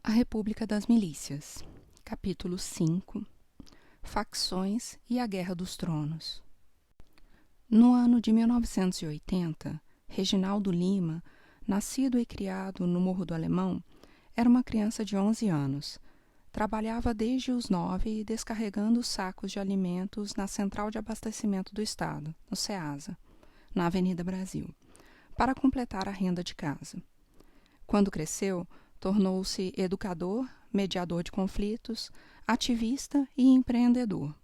A República das Milícias. Capítulo 5. Facções e a Guerra dos Tronos. No ano de 1980, Reginaldo Lima, nascido e criado no Morro do Alemão, era uma criança de 11 anos. Trabalhava desde os 9 descarregando sacos de alimentos na Central de Abastecimento do Estado, no Ceasa, na Avenida Brasil, para completar a renda de casa. Quando cresceu, tornou-se educador, mediador de conflitos, ativista e empreendedor.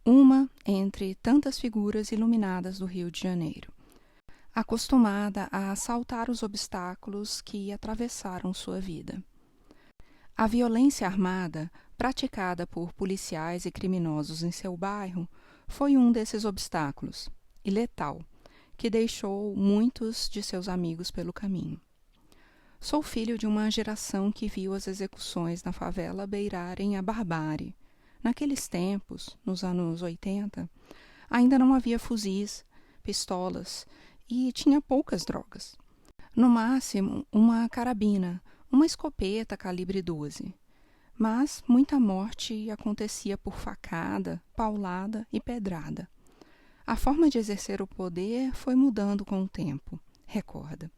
Uma entre tantas figuras iluminadas do Rio de Janeiro, acostumada a saltar os obstáculos que atravessaram sua vida. A violência armada, praticada por policiais e criminosos em seu bairro, foi um desses obstáculos, e letal, que deixou muitos de seus amigos pelo caminho. Sou filho de uma geração que viu as execuções na favela beirarem a barbárie. Naqueles tempos, nos anos 80, ainda não havia fuzis, pistolas e tinha poucas drogas. No máximo, uma carabina, uma escopeta calibre 12. Mas muita morte acontecia por facada, paulada e pedrada. A forma de exercer o poder foi mudando com o tempo, recorda.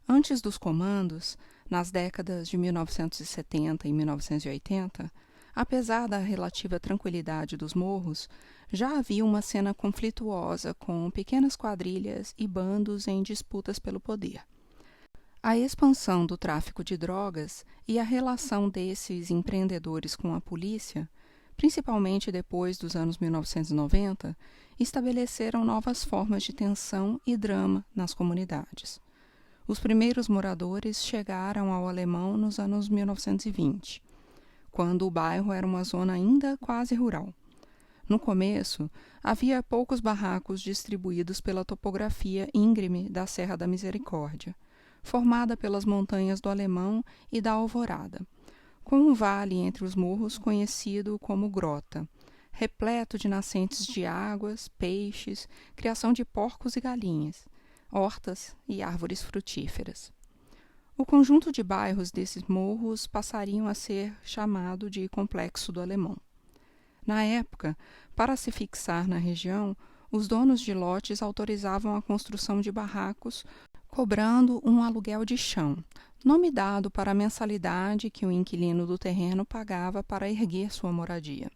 Antes dos comandos, nas décadas de 1970 e 1980, apesar da relativa tranquilidade dos morros, já havia uma cena conflituosa com pequenas quadrilhas e bandos em disputas pelo poder. A expansão do tráfico de drogas e a relação desses empreendedores com a polícia, principalmente depois dos anos 1990, estabeleceram novas formas de tensão e drama nas comunidades. Os primeiros moradores chegaram ao Alemão nos anos 1920, quando o bairro era uma zona ainda quase rural. No começo, havia poucos barracos distribuídos pela topografia íngreme da Serra da Misericórdia, formada pelas montanhas do Alemão e da Alvorada, com um vale entre os morros conhecido como Grota, repleto de nascentes de águas, peixes, criação de porcos e galinhas, hortas e árvores frutíferas. O conjunto de bairros desses morros passariam a ser chamado de Complexo do Alemão. Na época, para se fixar na região, os donos de lotes autorizavam a construção de barracos, cobrando um aluguel de chão, nome dado para a mensalidade que o inquilino do terreno pagava para erguer sua moradia.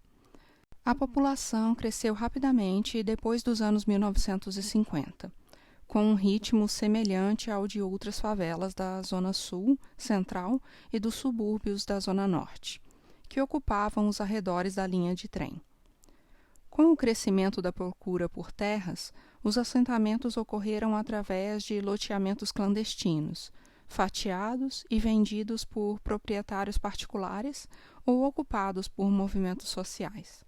A população cresceu rapidamente depois dos anos 1950. Com um ritmo semelhante ao de outras favelas da Zona Sul, Central e dos subúrbios da Zona Norte, que ocupavam os arredores da linha de trem. Com o crescimento da procura por terras, os assentamentos ocorreram através de loteamentos clandestinos, fatiados e vendidos por proprietários particulares ou ocupados por movimentos sociais.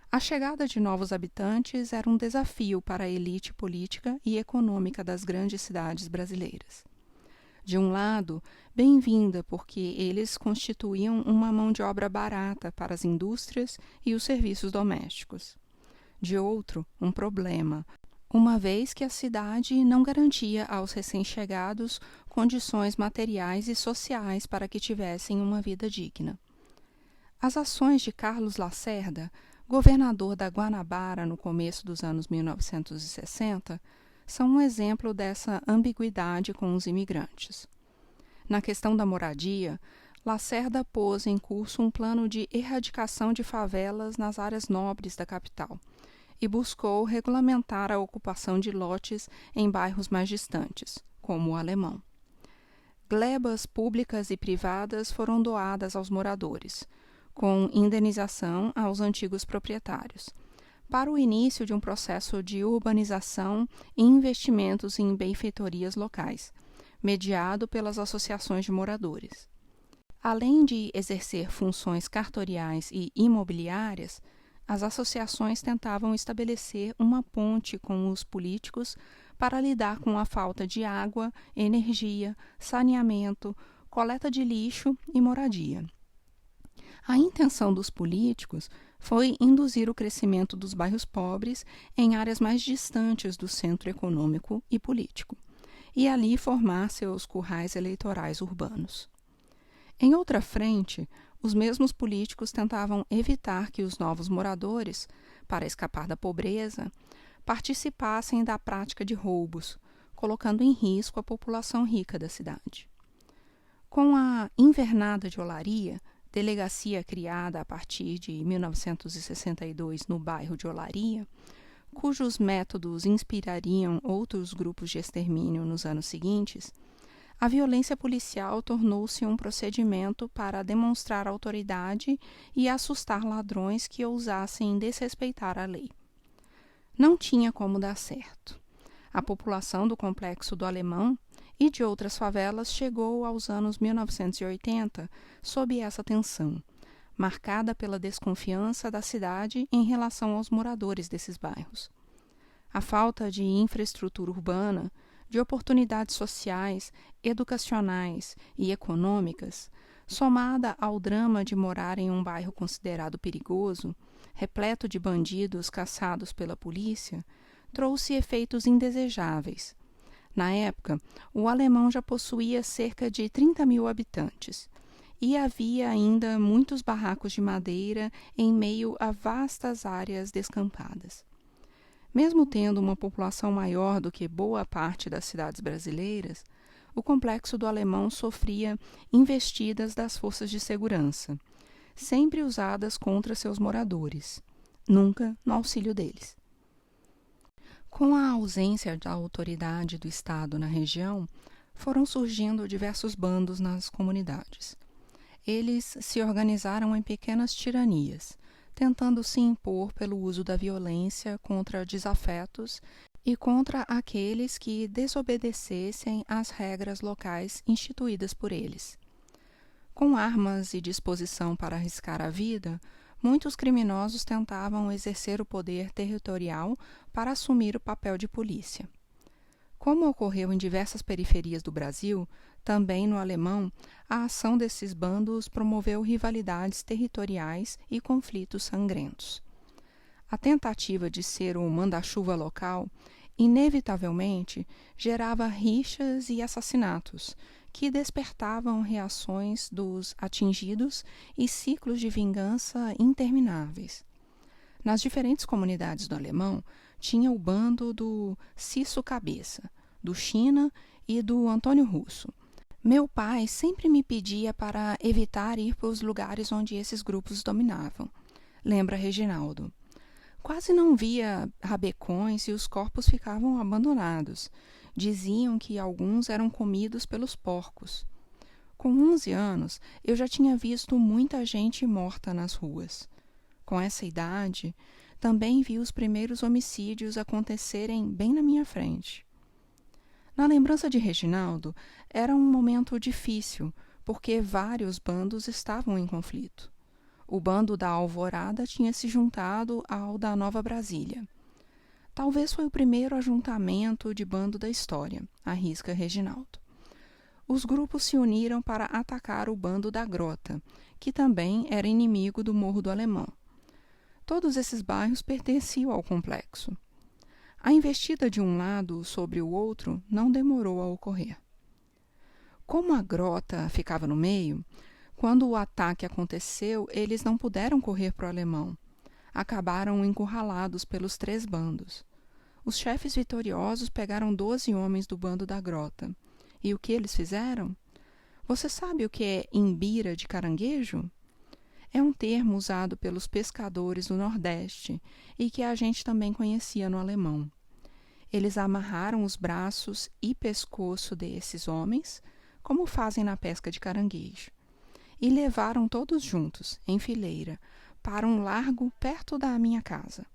A chegada de novos habitantes era um desafio para a elite política e econômica das grandes cidades brasileiras. De um lado, bem-vinda porque eles constituíam uma mão de obra barata para as indústrias e os serviços domésticos. De outro, um problema, uma vez que a cidade não garantia aos recém-chegados condições materiais e sociais para que tivessem uma vida digna. As ações de Carlos Lacerda, governador da Guanabara no começo dos anos 1960, são um exemplo dessa ambiguidade com os imigrantes. Na questão da moradia, Lacerda pôs em curso um plano de erradicação de favelas nas áreas nobres da capital e buscou regulamentar a ocupação de lotes em bairros mais distantes, como o Alemão. Glebas públicas e privadas foram doadas aos moradores, com indenização aos antigos proprietários, para o início de um processo de urbanização e investimentos em benfeitorias locais, mediado pelas associações de moradores. Além de exercer funções cartoriais e imobiliárias, as associações tentavam estabelecer uma ponte com os políticos para lidar com a falta de água, energia, saneamento, coleta de lixo e moradia. A intenção dos políticos foi induzir o crescimento dos bairros pobres em áreas mais distantes do centro econômico e político, e ali formar seus currais eleitorais urbanos. Em outra frente, os mesmos políticos tentavam evitar que os novos moradores, para escapar da pobreza, participassem da prática de roubos, colocando em risco a população rica da cidade. Com a Invernada de Olaria, delegacia criada a partir de 1962 no bairro de Olaria, cujos métodos inspirariam outros grupos de extermínio nos anos seguintes, a violência policial tornou-se um procedimento para demonstrar autoridade e assustar ladrões que ousassem desrespeitar a lei. Não tinha como dar certo. A população do Complexo do Alemão e de outras favelas chegou aos anos 1980 sob essa tensão, marcada pela desconfiança da cidade em relação aos moradores desses bairros. A falta de infraestrutura urbana, de oportunidades sociais, educacionais e econômicas, somada ao drama de morar em um bairro considerado perigoso, repleto de bandidos caçados pela polícia, trouxe efeitos indesejáveis. Na época, o Alemão já possuía cerca de 30 mil habitantes, e havia ainda muitos barracos de madeira em meio a vastas áreas descampadas. Mesmo tendo uma população maior do que boa parte das cidades brasileiras, o Complexo do Alemão sofria investidas das forças de segurança, sempre usadas contra seus moradores, nunca no auxílio deles. Com a ausência da autoridade do Estado na região, foram surgindo diversos bandos nas comunidades. Eles se organizaram em pequenas tiranias, tentando se impor pelo uso da violência contra desafetos e contra aqueles que desobedecessem às regras locais instituídas por eles. Com armas e disposição para arriscar a vida, muitos criminosos tentavam exercer o poder territorial para assumir o papel de polícia. Como ocorreu em diversas periferias do Brasil, também no Alemão, a ação desses bandos promoveu rivalidades territoriais e conflitos sangrentos. A tentativa de ser o manda-chuva local, inevitavelmente, gerava rixas e assassinatos, que despertavam reações dos atingidos e ciclos de vingança intermináveis. Nas diferentes comunidades do Alemão, tinha o bando do Cisso Cabeça, do China e do Antônio Russo. Meu pai sempre me pedia para evitar ir para os lugares onde esses grupos dominavam, lembra Reginaldo. Quase não via rabecões e os corpos ficavam abandonados. Diziam que alguns eram comidos pelos porcos. Com 11 anos, eu já tinha visto muita gente morta nas ruas. Com essa idade, também vi os primeiros homicídios acontecerem bem na minha frente. Na lembrança de Reginaldo, era um momento difícil, porque vários bandos estavam em conflito. O bando da Alvorada tinha se juntado ao da Nova Brasília. Talvez foi o primeiro ajuntamento de bando da história, arrisca Reginaldo. Os grupos se uniram para atacar o bando da Grota, que também era inimigo do Morro do Alemão. Todos esses bairros pertenciam ao complexo. A investida de um lado sobre o outro não demorou a ocorrer. Como a Grota ficava no meio, quando o ataque aconteceu, eles não puderam correr para o Alemão. Acabaram encurralados pelos 3 bandos. Os chefes vitoriosos pegaram 12 homens do bando da Grota. E o que eles fizeram? Você sabe o que é imbira de caranguejo? É um termo usado pelos pescadores do Nordeste e que a gente também conhecia no alemão. Eles amarraram os braços e pescoço desses homens, como fazem na pesca de caranguejo, e levaram todos juntos, em fileira, para um largo perto da minha casa.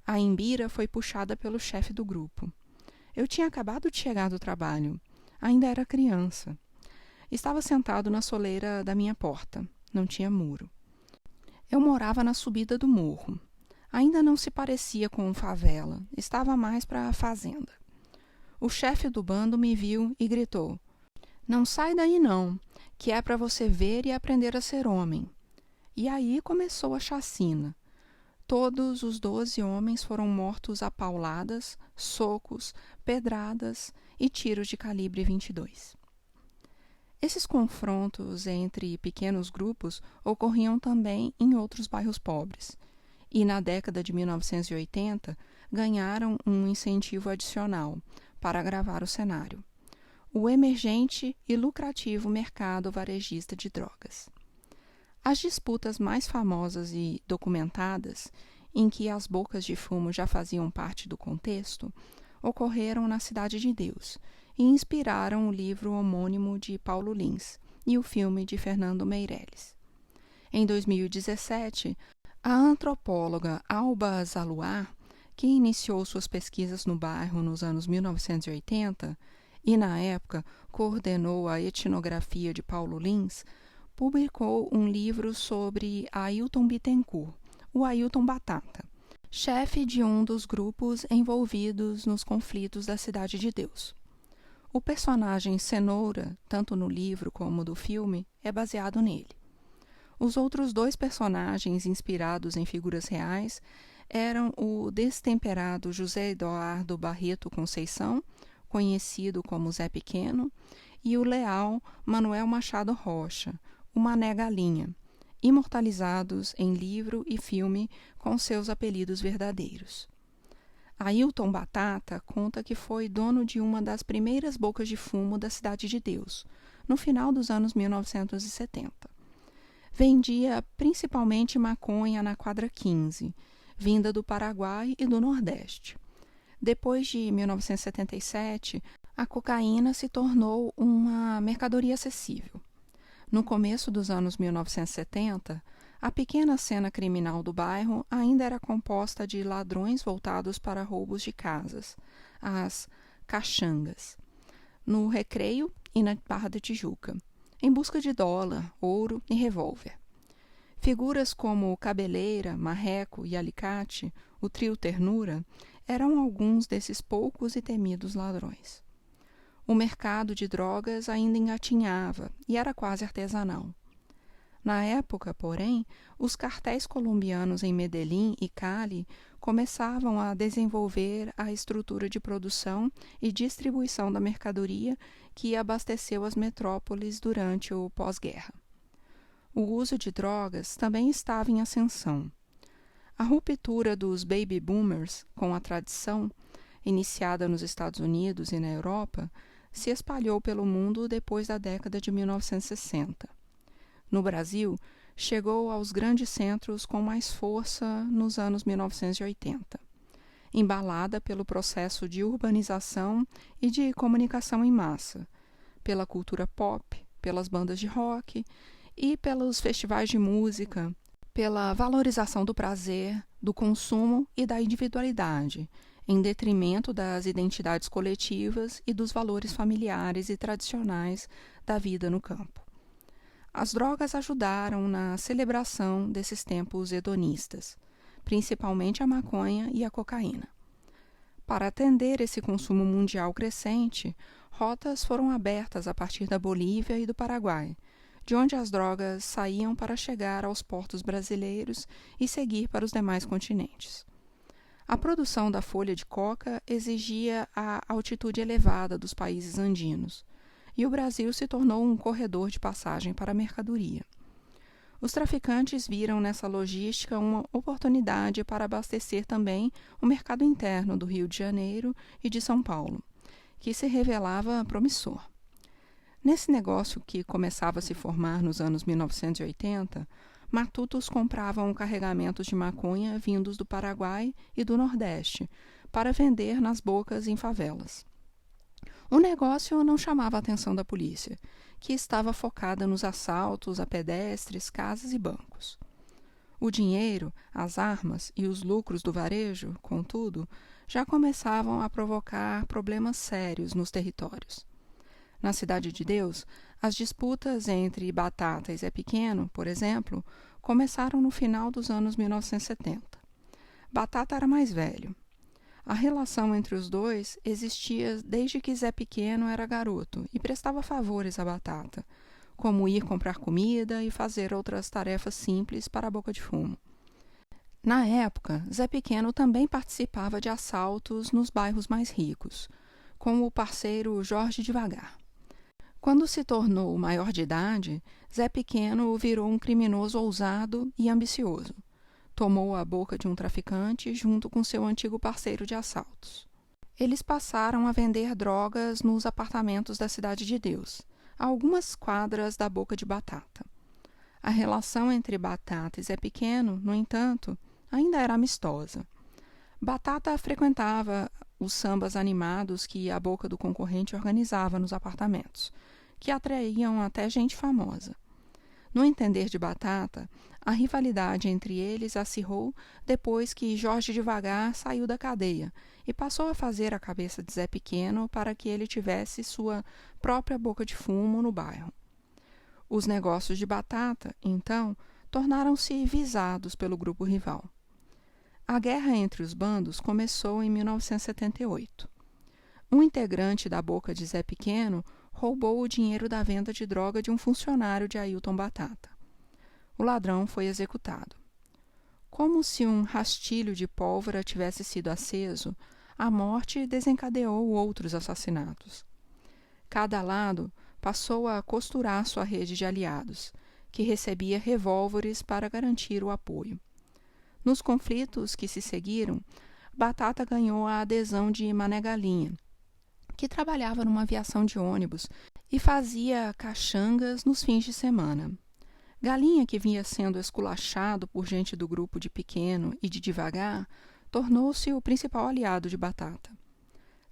A imbira foi puxada pelo chefe do grupo. Eu tinha acabado de chegar do trabalho. Ainda era criança. Estava sentado na soleira da minha porta. Não tinha muro. Eu morava na subida do morro. Ainda não se parecia com favela. Estava mais para a fazenda. O chefe do bando me viu e gritou: "Não sai daí não, que é para você ver e aprender a ser homem." E aí começou a chacina. Todos os 12 homens foram mortos a pauladas, socos, pedradas e tiros de calibre 22. Esses confrontos entre pequenos grupos ocorriam também em outros bairros pobres, e na década de 1980 ganharam um incentivo adicional para agravar o cenário: o emergente e lucrativo mercado varejista de drogas. As disputas mais famosas e documentadas, em que as bocas de fumo já faziam parte do contexto, ocorreram na Cidade de Deus e inspiraram o livro homônimo de Paulo Lins e o filme de Fernando Meirelles. Em 2017, a antropóloga Alba Zaluar, que iniciou suas pesquisas no bairro nos anos 1980 e, na época, coordenou a etnografia de Paulo Lins, publicou um livro sobre Ailton Bittencourt, o Ailton Batata, chefe de um dos grupos envolvidos nos conflitos da Cidade de Deus. O personagem Cenoura, tanto no livro como do filme, é baseado nele. Os outros dois personagens inspirados em figuras reais eram o destemperado José Eduardo Barreto Conceição, conhecido como Zé Pequeno, e o leal Manuel Machado Rocha, o Mané Galinha, imortalizados em livro e filme com seus apelidos verdadeiros. Ailton Batata conta que foi dono de uma das primeiras bocas de fumo da Cidade de Deus, no final dos anos 1970. Vendia principalmente maconha na quadra 15, vinda do Paraguai e do Nordeste. Depois de 1977, a cocaína se tornou uma mercadoria acessível. No começo dos anos 1970, a pequena cena criminal do bairro ainda era composta de ladrões voltados para roubos de casas, as caxangas, no Recreio e na Barra da Tijuca, em busca de dólar, ouro e revólver. Figuras como Cabeleira, Marreco e Alicate, o trio Ternura, eram alguns desses poucos e temidos ladrões. O mercado de drogas ainda engatinhava e era quase artesanal. Na época, porém, os cartéis colombianos em Medellín e Cali começavam a desenvolver a estrutura de produção e distribuição da mercadoria que abasteceu as metrópoles durante o pós-guerra. O uso de drogas também estava em ascensão. A ruptura dos baby boomers com a tradição, iniciada nos Estados Unidos e na Europa, se espalhou pelo mundo depois da década de 1960. No Brasil, chegou aos grandes centros com mais força nos anos 1980, embalada pelo processo de urbanização e de comunicação em massa, pela cultura pop, pelas bandas de rock e pelos festivais de música, pela valorização do prazer, do consumo e da individualidade, em detrimento das identidades coletivas e dos valores familiares e tradicionais da vida no campo. As drogas ajudaram na celebração desses tempos hedonistas, principalmente a maconha e a cocaína. Para atender esse consumo mundial crescente, rotas foram abertas a partir da Bolívia e do Paraguai, de onde as drogas saíam para chegar aos portos brasileiros e seguir para os demais continentes. A produção da folha de coca exigia a altitude elevada dos países andinos, e o Brasil se tornou um corredor de passagem para a mercadoria. Os traficantes viram nessa logística uma oportunidade para abastecer também o mercado interno do Rio de Janeiro e de São Paulo, que se revelava promissor. Nesse negócio que começava a se formar nos anos 1980, matutos compravam carregamentos de maconha vindos do Paraguai e do Nordeste para vender nas bocas em favelas. O negócio não chamava a atenção da polícia, que estava focada nos assaltos a pedestres, casas e bancos. O dinheiro, as armas e os lucros do varejo, contudo, já começavam a provocar problemas sérios nos territórios. Na Cidade de Deus, as disputas entre Batata e Zé Pequeno, por exemplo, começaram no final dos anos 1970. Batata era mais velho. A relação entre os dois existia desde que Zé Pequeno era garoto e prestava favores a Batata, como ir comprar comida e fazer outras tarefas simples para a boca de fumo. Na época, Zé Pequeno também participava de assaltos nos bairros mais ricos, com o parceiro Jorge Devagar. Quando se tornou maior de idade, Zé Pequeno virou um criminoso ousado e ambicioso. Tomou a boca de um traficante junto com seu antigo parceiro de assaltos. Eles passaram a vender drogas nos apartamentos da Cidade de Deus, a algumas quadras da Boca de Batata. A relação entre Batata e Zé Pequeno, no entanto, ainda era amistosa. Batata frequentava os sambas animados que a boca do concorrente organizava nos apartamentos, que atraíam até gente famosa. No entender de Batata, a rivalidade entre eles acirrou depois que Jorge Devagar saiu da cadeia e passou a fazer a cabeça de Zé Pequeno para que ele tivesse sua própria boca de fumo no bairro. Os negócios de Batata, então, tornaram-se visados pelo grupo rival. A guerra entre os bandos começou em 1978. Um integrante da boca de Zé Pequeno roubou o dinheiro da venda de droga de um funcionário de Ailton Batata. O ladrão foi executado. Como se um rastilho de pólvora tivesse sido aceso, a morte desencadeou outros assassinatos. Cada lado passou a costurar sua rede de aliados, que recebia revólveres para garantir o apoio. Nos conflitos que se seguiram, Batata ganhou a adesão de Mané Galinha, que trabalhava numa aviação de ônibus e fazia caxangas nos fins de semana. Galinha, que vinha sendo esculachado por gente do grupo de Pequeno e de Devagar, tornou-se o principal aliado de Batata.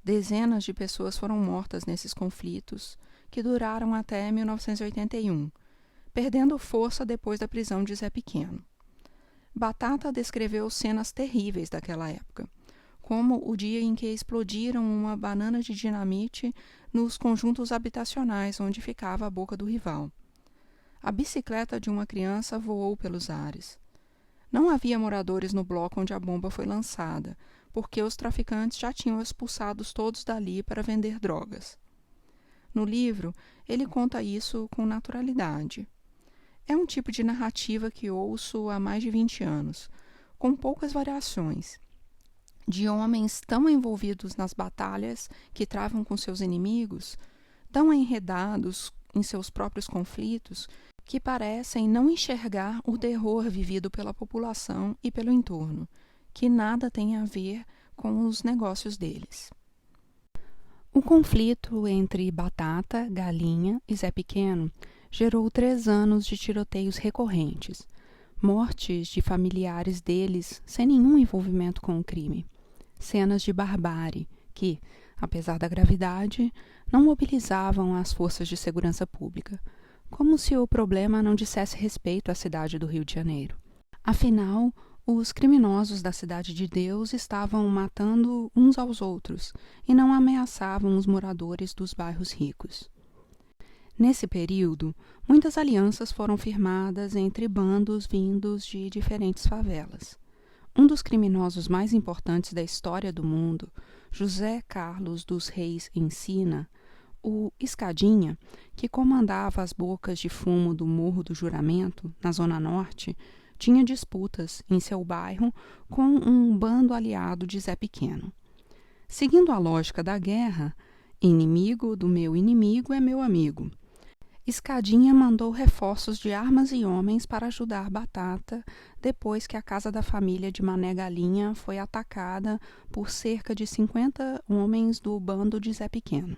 Dezenas de pessoas foram mortas nesses conflitos, que duraram até 1981, perdendo força depois da prisão de Zé Pequeno. Batata descreveu cenas terríveis daquela época, como o dia em que explodiram uma banana de dinamite nos conjuntos habitacionais onde ficava a boca do rival. A bicicleta de uma criança voou pelos ares. Não havia moradores no bloco onde a bomba foi lançada, porque os traficantes já tinham expulsados todos dali para vender drogas. No livro, ele conta isso com naturalidade. É um tipo de narrativa que ouço há mais de 20 anos, com poucas variações, de homens tão envolvidos nas batalhas que travam com seus inimigos, tão enredados em seus próprios conflitos, que parecem não enxergar o terror vivido pela população e pelo entorno, que nada tem a ver com os negócios deles. O conflito entre Batata, Galinha e Zé Pequeno gerou 3 anos de tiroteios recorrentes, mortes de familiares deles sem nenhum envolvimento com o crime, cenas de barbárie que, apesar da gravidade, não mobilizavam as forças de segurança pública, como se o problema não dissesse respeito à cidade do Rio de Janeiro. Afinal, os criminosos da Cidade de Deus estavam matando uns aos outros e não ameaçavam os moradores dos bairros ricos. Nesse período, muitas alianças foram firmadas entre bandos vindos de diferentes favelas. Um dos criminosos mais importantes da história do mundo, José Carlos dos Reis Encina, o Escadinha, que comandava as bocas de fumo do Morro do Juramento, na Zona Norte, tinha disputas em seu bairro com um bando aliado de Zé Pequeno. Seguindo a lógica da guerra, inimigo do meu inimigo é meu amigo, Escadinha mandou reforços de armas e homens para ajudar Batata depois que a casa da família de Mané Galinha foi atacada por cerca de 50 homens do bando de Zé Pequeno.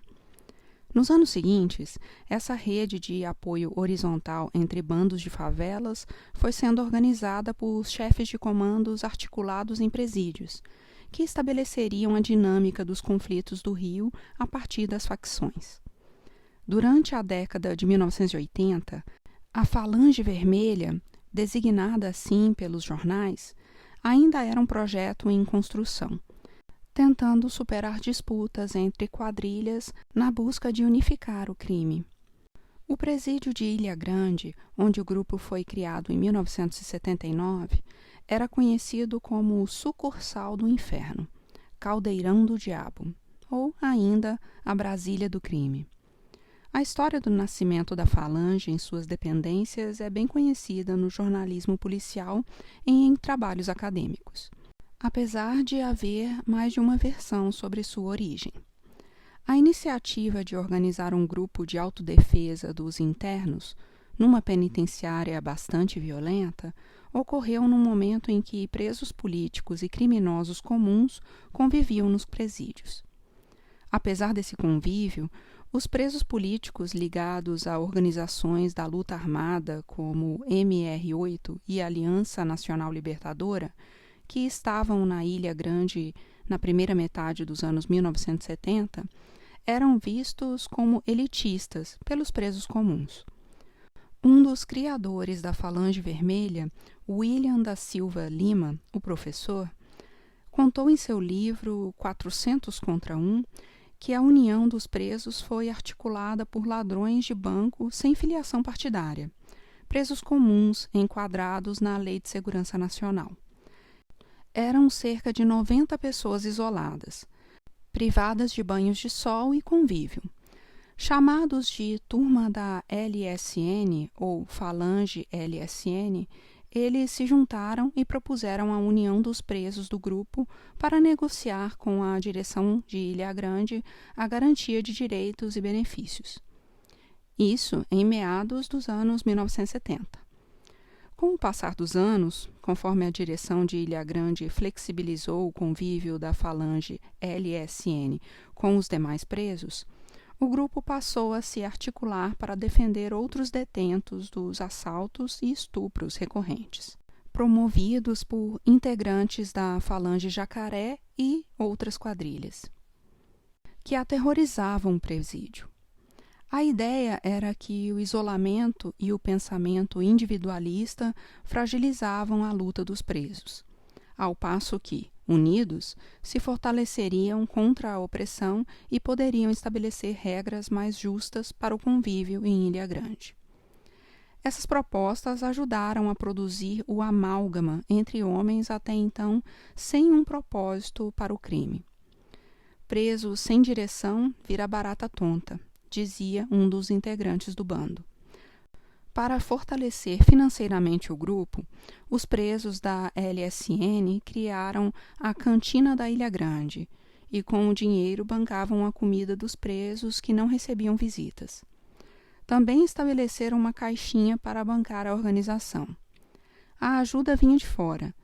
Nos anos seguintes, essa rede de apoio horizontal entre bandos de favelas foi sendo organizada por chefes de comandos articulados em presídios, que estabeleceriam a dinâmica dos conflitos do Rio a partir das facções. Durante a década de 1980, a Falange Vermelha, designada assim pelos jornais, ainda era um projeto em construção, tentando superar disputas entre quadrilhas na busca de unificar o crime. O presídio de Ilha Grande, onde o grupo foi criado em 1979, era conhecido como o Sucursal do Inferno, Caldeirão do Diabo, ou ainda a Brasília do Crime. A história do nascimento da Falange em suas dependências é bem conhecida no jornalismo policial e em trabalhos acadêmicos, apesar de haver mais de uma versão sobre sua origem. A iniciativa de organizar um grupo de autodefesa dos internos, numa penitenciária bastante violenta, ocorreu num momento em que presos políticos e criminosos comuns conviviam nos presídios. Apesar desse convívio, os presos políticos ligados a organizações da luta armada como MR8 e Aliança Nacional Libertadora, que estavam na Ilha Grande na primeira metade dos anos 1970, eram vistos como elitistas pelos presos comuns. Um dos criadores da Falange Vermelha, William da Silva Lima, o professor, contou em seu livro 400 contra 1 que a união dos presos foi articulada por ladrões de banco sem filiação partidária, presos comuns enquadrados na Lei de Segurança Nacional. Eram cerca de 90 pessoas isoladas, privadas de banhos de sol e convívio. Chamados de Turma da LSN ou Falange LSN, eles se juntaram e propuseram a união dos presos do grupo para negociar com a direção de Ilha Grande a garantia de direitos e benefícios. Isso em meados dos anos 1970. Com o passar dos anos, conforme a direção de Ilha Grande flexibilizou o convívio da Falange LSN com os demais presos, o grupo passou a se articular para defender outros detentos dos assaltos e estupros recorrentes, promovidos por integrantes da Falange Jacaré e outras quadrilhas, que aterrorizavam o presídio. A ideia era que o isolamento e o pensamento individualista fragilizavam a luta dos presos, ao passo que, unidos, se fortaleceriam contra a opressão e poderiam estabelecer regras mais justas para o convívio em Ilha Grande. Essas propostas ajudaram a produzir o amálgama entre homens até então sem um propósito para o crime. Preso sem direção vira barata tonta, dizia um dos integrantes do bando. Para fortalecer financeiramente o grupo, os presos da LSN criaram a Cantina da Ilha Grande e com o dinheiro bancavam a comida dos presos que não recebiam visitas. Também estabeleceram uma caixinha para bancar a organização. A ajuda vinha de fora,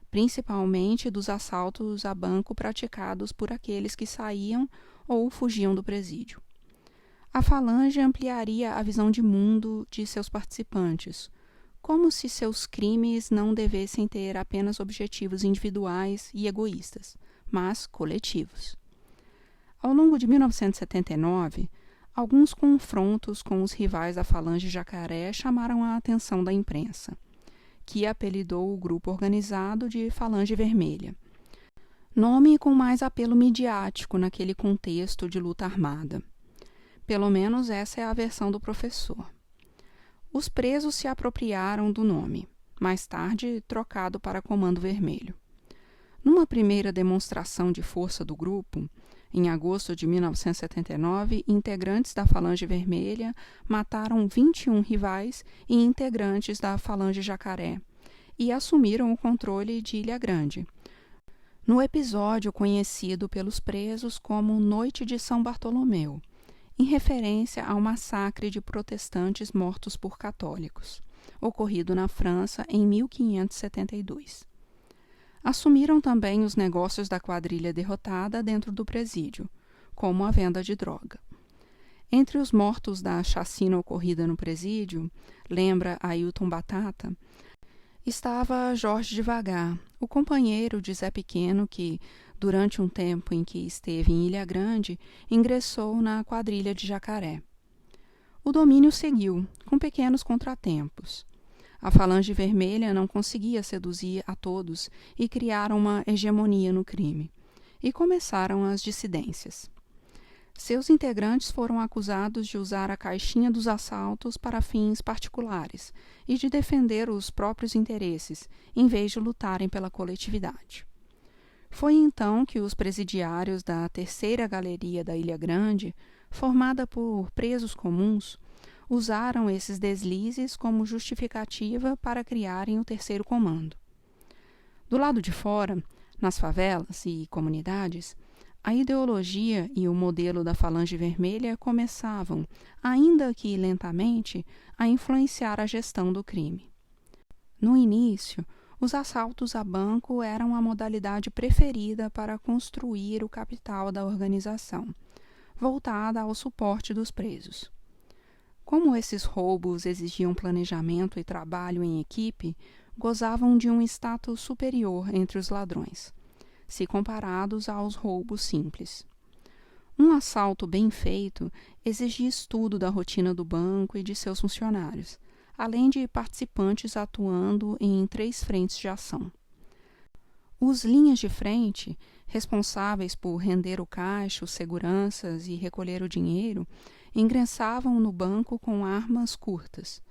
principalmente dos assaltos a banco praticados por aqueles que saíam ou fugiam do presídio. A Falange ampliaria a visão de mundo de seus participantes, como se seus crimes não devessem ter apenas objetivos individuais e egoístas, mas coletivos. Ao longo de 1979, alguns confrontos com os rivais da Falange Jacaré chamaram a atenção da imprensa, que apelidou o grupo organizado de Falange Vermelha, nome com mais apelo midiático naquele contexto de luta armada. Pelo menos essa é a versão do professor. Os presos se apropriaram do nome, mais tarde trocado para Comando Vermelho. Numa primeira demonstração de força do grupo, em agosto de 1979, integrantes da Falange Vermelha mataram 21 rivais e integrantes da Falange Jacaré e assumiram o controle de Ilha Grande, no episódio conhecido pelos presos como Noite de São Bartolomeu, em referência ao massacre de protestantes mortos por católicos, ocorrido na França em 1572. Assumiram também os negócios da quadrilha derrotada dentro do presídio, como a venda de droga. Entre os mortos da chacina ocorrida no presídio, lembra Ailton Batata, estava Jorge Devagar, o companheiro de Zé Pequeno que, durante um tempo em que esteve em Ilha Grande, ingressou na quadrilha de Jacaré. O domínio seguiu, com pequenos contratempos. A Falange Vermelha não conseguia seduzir a todos e criaram uma hegemonia no crime. E começaram as dissidências. Seus integrantes foram acusados de usar a caixinha dos assaltos para fins particulares e de defender os próprios interesses, em vez de lutarem pela coletividade. Foi então que os presidiários da terceira galeria da Ilha Grande, formada por presos comuns, usaram esses deslizes como justificativa para criarem o terceiro comando. Do lado de fora, nas favelas e comunidades, A ideologia e o modelo da Falange Vermelha começavam, ainda que lentamente, a influenciar a gestão do crime. No início, os assaltos a banco eram a modalidade preferida para construir o capital da organização, voltada ao suporte dos presos. Como esses roubos exigiam planejamento e trabalho em equipe, gozavam de um status superior entre os ladrões, se comparados aos roubos simples. Um assalto bem feito exigia estudo da rotina do banco e de seus funcionários, além de participantes atuando em 3 frentes de ação. Os linhas de frente, responsáveis por render o caixa, os seguranças e recolher o dinheiro, ingressavam no banco com armas curtas.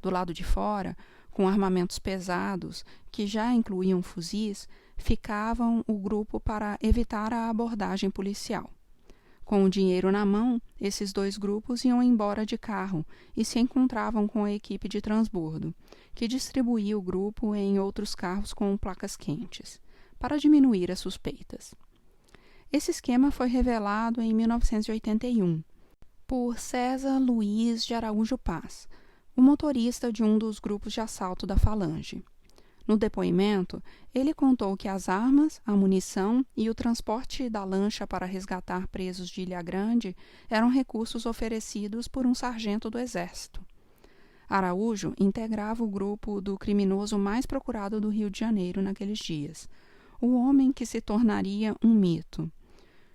Do lado de fora, com armamentos pesados, que já incluíam fuzis, ficavam o grupo para evitar a abordagem policial. Com o dinheiro na mão, esses 2 grupos iam embora de carro e se encontravam com a equipe de transbordo, que distribuía o grupo em outros carros com placas quentes, para diminuir as suspeitas. Esse esquema foi revelado em 1981 por César Luiz de Araújo Paz, o motorista de um dos grupos de assalto da Falange. No depoimento, ele contou que as armas, a munição e o transporte da lancha para resgatar presos de Ilha Grande eram recursos oferecidos por um sargento do Exército. Araújo integrava o grupo do criminoso mais procurado do Rio de Janeiro naqueles dias, o homem que se tornaria um mito,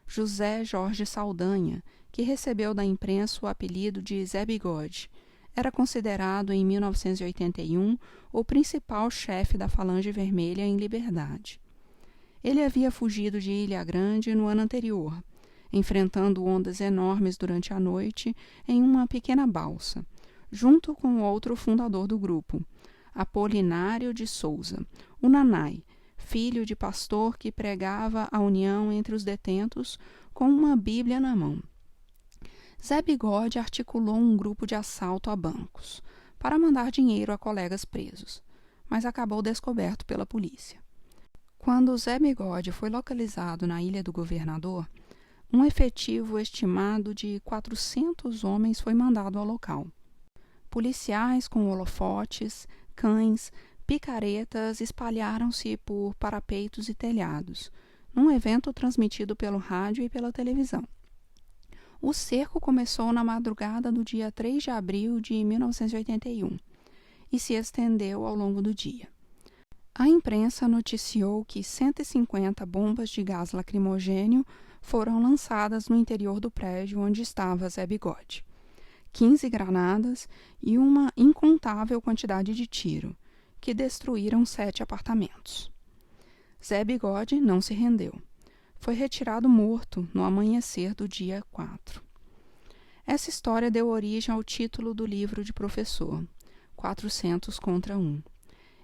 José Jorge Saldanha, que recebeu da imprensa o apelido de Zé Bigode. Era considerado, em 1981, o principal chefe da Falange Vermelha em liberdade. Ele havia fugido de Ilha Grande no ano anterior, enfrentando ondas enormes durante a noite em uma pequena balsa, junto com outro fundador do grupo, Apolinário de Souza, o Nanai, filho de pastor que pregava a união entre os detentos com uma Bíblia na mão. Zé Bigode articulou um grupo de assalto a bancos para mandar dinheiro a colegas presos, mas acabou descoberto pela polícia. Quando Zé Bigode foi localizado na Ilha do Governador, um efetivo estimado de 400 homens foi mandado ao local. Policiais com holofotes, cães, picaretas espalharam-se por parapeitos e telhados, num evento transmitido pelo rádio e pela televisão. O cerco começou na madrugada do dia 3 de abril de 1981 e se estendeu ao longo do dia. A imprensa noticiou que 150 bombas de gás lacrimogênio foram lançadas no interior do prédio onde estava Zé Bigode, 15 granadas e uma incontável quantidade de tiro, que destruíram 7 apartamentos. Zé Bigode não se rendeu. Foi retirado morto no amanhecer do dia 4. Essa história deu origem ao título do livro de professor, 400 contra 1,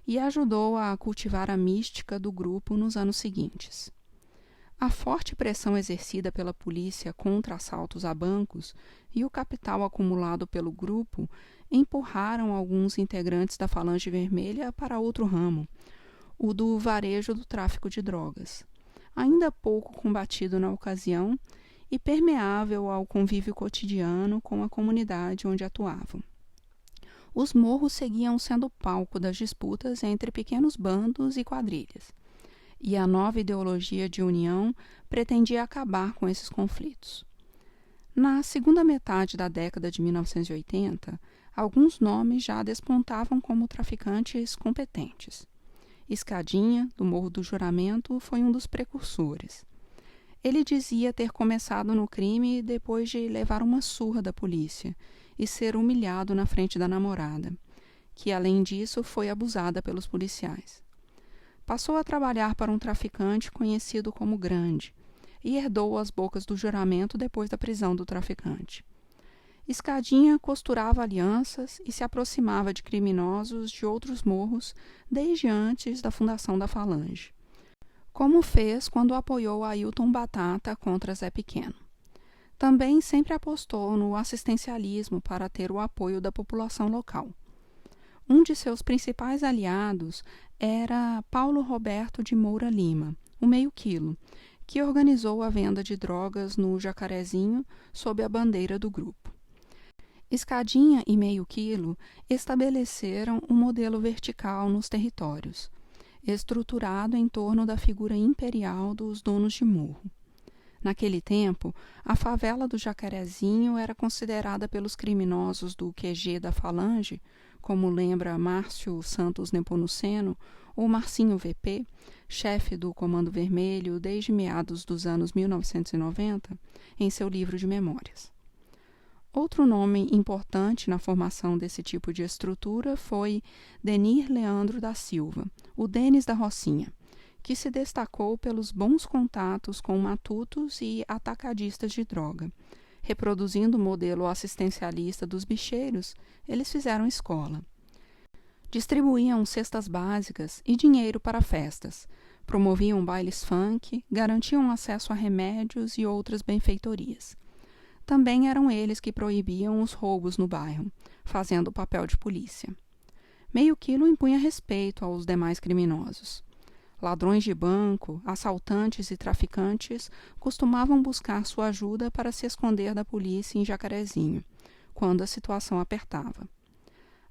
e ajudou a cultivar a mística do grupo nos anos seguintes. A forte pressão exercida pela polícia contra assaltos a bancos e o capital acumulado pelo grupo empurraram alguns integrantes da Falange Vermelha para outro ramo, o do varejo do tráfico de drogas, ainda pouco combatido na ocasião e permeável ao convívio cotidiano com a comunidade onde atuavam. Os morros seguiam sendo palco das disputas entre pequenos bandos e quadrilhas, e a nova ideologia de união pretendia acabar com esses conflitos. Na segunda metade da década de 1980, alguns nomes já despontavam como traficantes competentes. Escadinha, do Morro do Juramento, foi um dos precursores. Ele dizia ter começado no crime depois de levar uma surra da polícia e ser humilhado na frente da namorada, que, além disso, foi abusada pelos policiais. Passou a trabalhar para um traficante conhecido como Grande e herdou as bocas do juramento depois da prisão do traficante. Escadinha costurava alianças e se aproximava de criminosos de outros morros desde antes da fundação da Falange, como fez quando apoiou Ailton Batata contra Zé Pequeno. Também sempre apostou no assistencialismo para ter o apoio da população local. Um de seus principais aliados era Paulo Roberto de Moura Lima, o Meio Quilo, que organizou a venda de drogas no Jacarezinho sob a bandeira do grupo. Escadinha e Meio Quilo estabeleceram um modelo vertical nos territórios, estruturado em torno da figura imperial dos donos de morro. Naquele tempo, a favela do Jacarezinho era considerada pelos criminosos do QG da Falange, como lembra Márcio Santos Nepomuceno ou Marcinho VP, chefe do Comando Vermelho desde meados dos anos 1990, em seu livro de memórias. Outro nome importante na formação desse tipo de estrutura foi Denir Leandro da Silva, o Denis da Rocinha, que se destacou pelos bons contatos com matutos e atacadistas de droga. Reproduzindo o modelo assistencialista dos bicheiros, eles fizeram escola. Distribuíam cestas básicas e dinheiro para festas, promoviam bailes funk, garantiam acesso a remédios e outras benfeitorias. Também eram eles que proibiam os roubos no bairro, fazendo o papel de polícia. Meio Quilo impunha respeito aos demais criminosos. Ladrões de banco, assaltantes e traficantes costumavam buscar sua ajuda para se esconder da polícia em Jacarezinho, quando a situação apertava.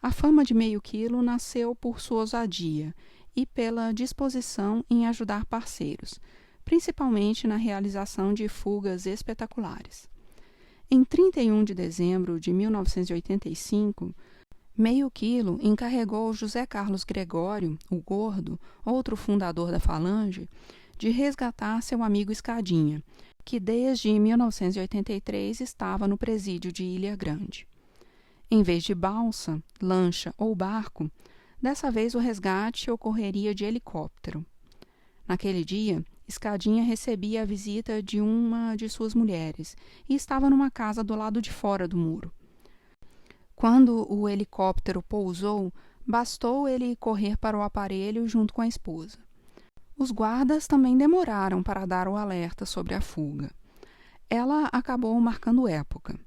A fama de Meio Quilo nasceu por sua ousadia e pela disposição em ajudar parceiros, principalmente na realização de fugas espetaculares. Em 31 de dezembro de 1985, Meio Quilo encarregou José Carlos Gregório, o Gordo, outro fundador da Falange, de resgatar seu amigo Escadinha, que desde 1983 estava no presídio de Ilha Grande. Em vez de balsa, lancha ou barco, dessa vez o resgate ocorreria de helicóptero. Naquele dia, Escadinha recebia a visita de uma de suas mulheres e estava numa casa do lado de fora do muro. Quando o helicóptero pousou, bastou ele correr para o aparelho junto com a esposa. Os guardas também demoraram para dar o alerta sobre a fuga. Ela acabou marcando época.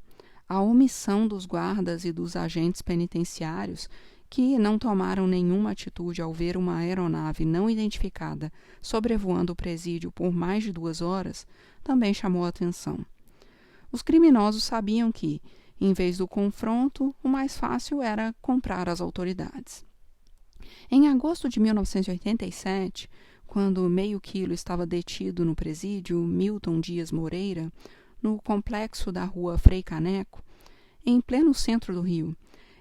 A omissão dos guardas e dos agentes penitenciários, que não tomaram nenhuma atitude ao ver uma aeronave não identificada sobrevoando o presídio por mais de 2 horas, também chamou a atenção. Os criminosos sabiam que, em vez do confronto, o mais fácil era comprar as autoridades. Em agosto de 1987, quando Meio Quilo estava detido no presídio Milton Dias Moreira, no complexo da rua Frei Caneco, em pleno centro do Rio,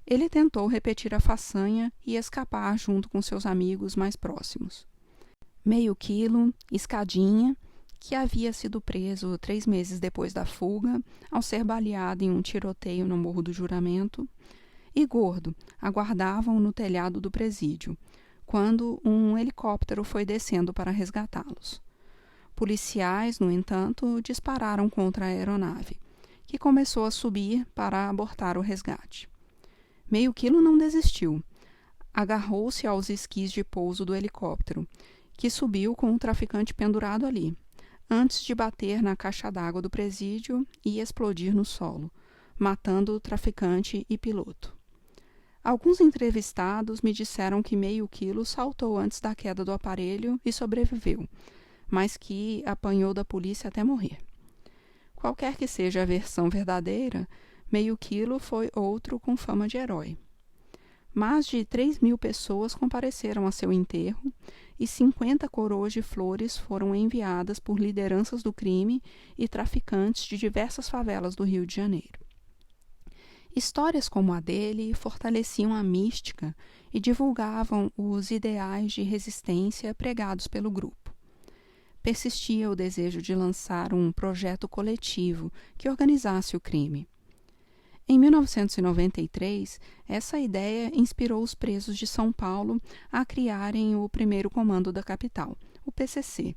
ele tentou repetir a façanha e escapar junto com seus amigos mais próximos. Meio Quilo, Escadinha, que havia sido preso 3 meses depois da fuga, ao ser baleado em um tiroteio no Morro do Juramento, e Gordo aguardavam no telhado do presídio, quando um helicóptero foi descendo para resgatá-los. Policiais, no entanto, dispararam contra a aeronave, que começou a subir para abortar o resgate. Meio Quilo não desistiu. Agarrou-se aos esquis de pouso do helicóptero, que subiu com o traficante pendurado ali, antes de bater na caixa d'água do presídio e explodir no solo, matando o traficante e piloto. Alguns entrevistados me disseram que Meio Quilo saltou antes da queda do aparelho e sobreviveu, mas que apanhou da polícia até morrer. Qualquer que seja a versão verdadeira, Meio Quilo foi outro com fama de herói. Mais de 3.000 pessoas compareceram a seu enterro e 50 coroas de flores foram enviadas por lideranças do crime e traficantes de diversas favelas do Rio de Janeiro. Histórias como a dele fortaleciam a mística e divulgavam os ideais de resistência pregados pelo grupo. Persistia o desejo de lançar um projeto coletivo que organizasse o crime. Em 1993, essa ideia inspirou os presos de São Paulo a criarem o primeiro comando da capital, o PCC,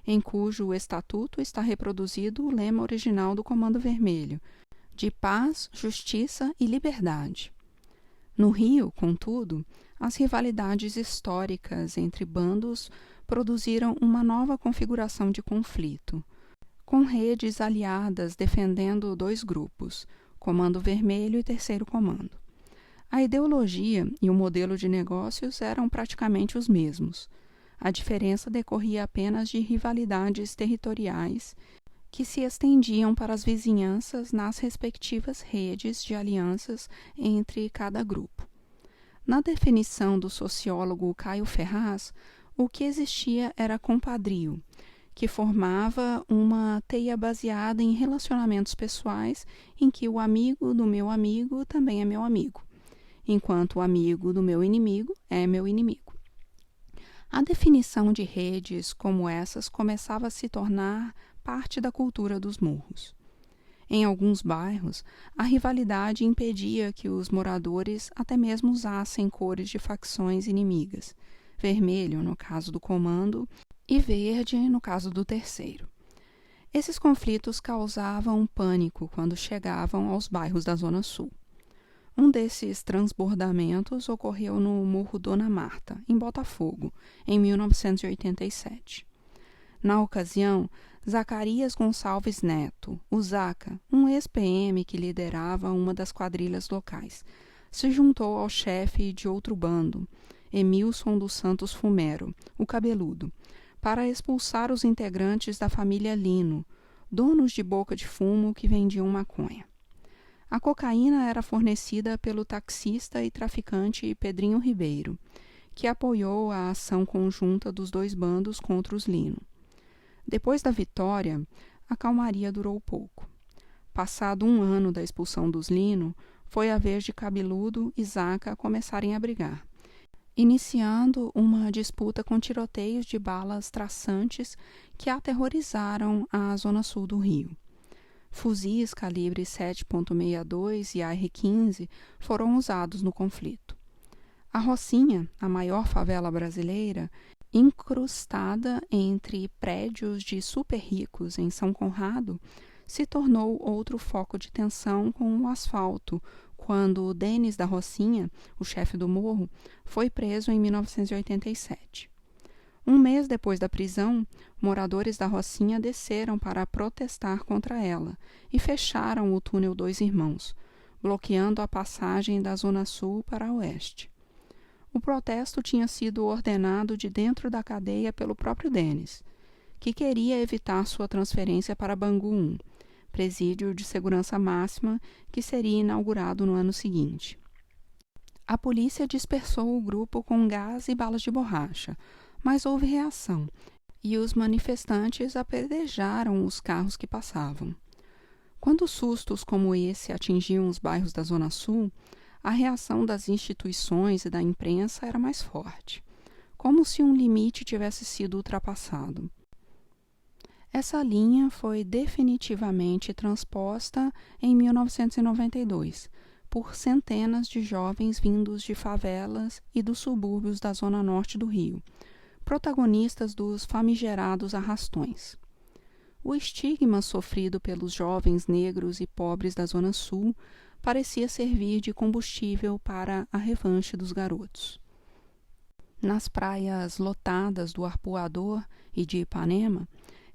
em cujo estatuto está reproduzido o lema original do Comando Vermelho, de paz, justiça e liberdade. No Rio, contudo, as rivalidades históricas entre bandos produziram uma nova configuração de conflito, com redes aliadas defendendo 2 grupos, Comando Vermelho e Terceiro Comando. A ideologia e o modelo de negócios eram praticamente os mesmos. A diferença decorria apenas de rivalidades territoriais que se estendiam para as vizinhanças nas respectivas redes de alianças entre cada grupo. Na definição do sociólogo Caio Ferraz, o que existia era compadrio, que formava uma teia baseada em relacionamentos pessoais em que o amigo do meu amigo também é meu amigo, enquanto o amigo do meu inimigo é meu inimigo. A definição de redes como essas começava a se tornar parte da cultura dos morros. Em alguns bairros, a rivalidade impedia que os moradores até mesmo usassem cores de facções inimigas, vermelho no caso do comando e verde no caso do terceiro. Esses conflitos causavam pânico quando chegavam aos bairros da Zona Sul. Um desses transbordamentos ocorreu no Morro Dona Marta, em Botafogo, em 1987. Na ocasião, Zacarias Gonçalves Neto, o Zaca, um ex-PM que liderava uma das quadrilhas locais, se juntou ao chefe de outro bando, Emilson dos Santos Fumero, o Cabeludo, para expulsar os integrantes da família Lino, donos de boca de fumo que vendiam maconha. A cocaína era fornecida pelo taxista e traficante Pedrinho Ribeiro, que apoiou a ação conjunta dos dois bandos contra os Lino. Depois da vitória, a calmaria durou pouco. Passado 1 ano da expulsão dos Lino, foi a vez de Cabeludo e Zaca começarem a brigar, iniciando uma disputa com tiroteios de balas traçantes que aterrorizaram a zona sul do Rio. Fuzis calibre 7.62 e AR-15 foram usados no conflito. A Rocinha, a maior favela brasileira, incrustada entre prédios de super ricos em São Conrado, se tornou outro foco de tensão com o asfalto, quando Denis da Rocinha, o chefe do morro, foi preso em 1987. Um mês depois da prisão, moradores da Rocinha desceram para protestar contra ela e fecharam o túnel Dois Irmãos, bloqueando a passagem da Zona Sul para a Oeste. O protesto tinha sido ordenado de dentro da cadeia pelo próprio Denis, que queria evitar sua transferência para Bangu 1, presídio de segurança máxima que seria inaugurado no ano seguinte. A polícia dispersou o grupo com gás e balas de borracha, mas houve reação, e os manifestantes apedrejaram os carros que passavam. Quando sustos como esse atingiam os bairros da Zona Sul, a reação das instituições e da imprensa era mais forte, como se um limite tivesse sido ultrapassado. Essa linha foi definitivamente transposta em 1992 por centenas de jovens vindos de favelas e dos subúrbios da zona norte do Rio, protagonistas dos famigerados arrastões. O estigma sofrido pelos jovens negros e pobres da Zona Sul parecia servir de combustível para a revanche dos garotos. Nas praias lotadas do Arpoador e de Ipanema,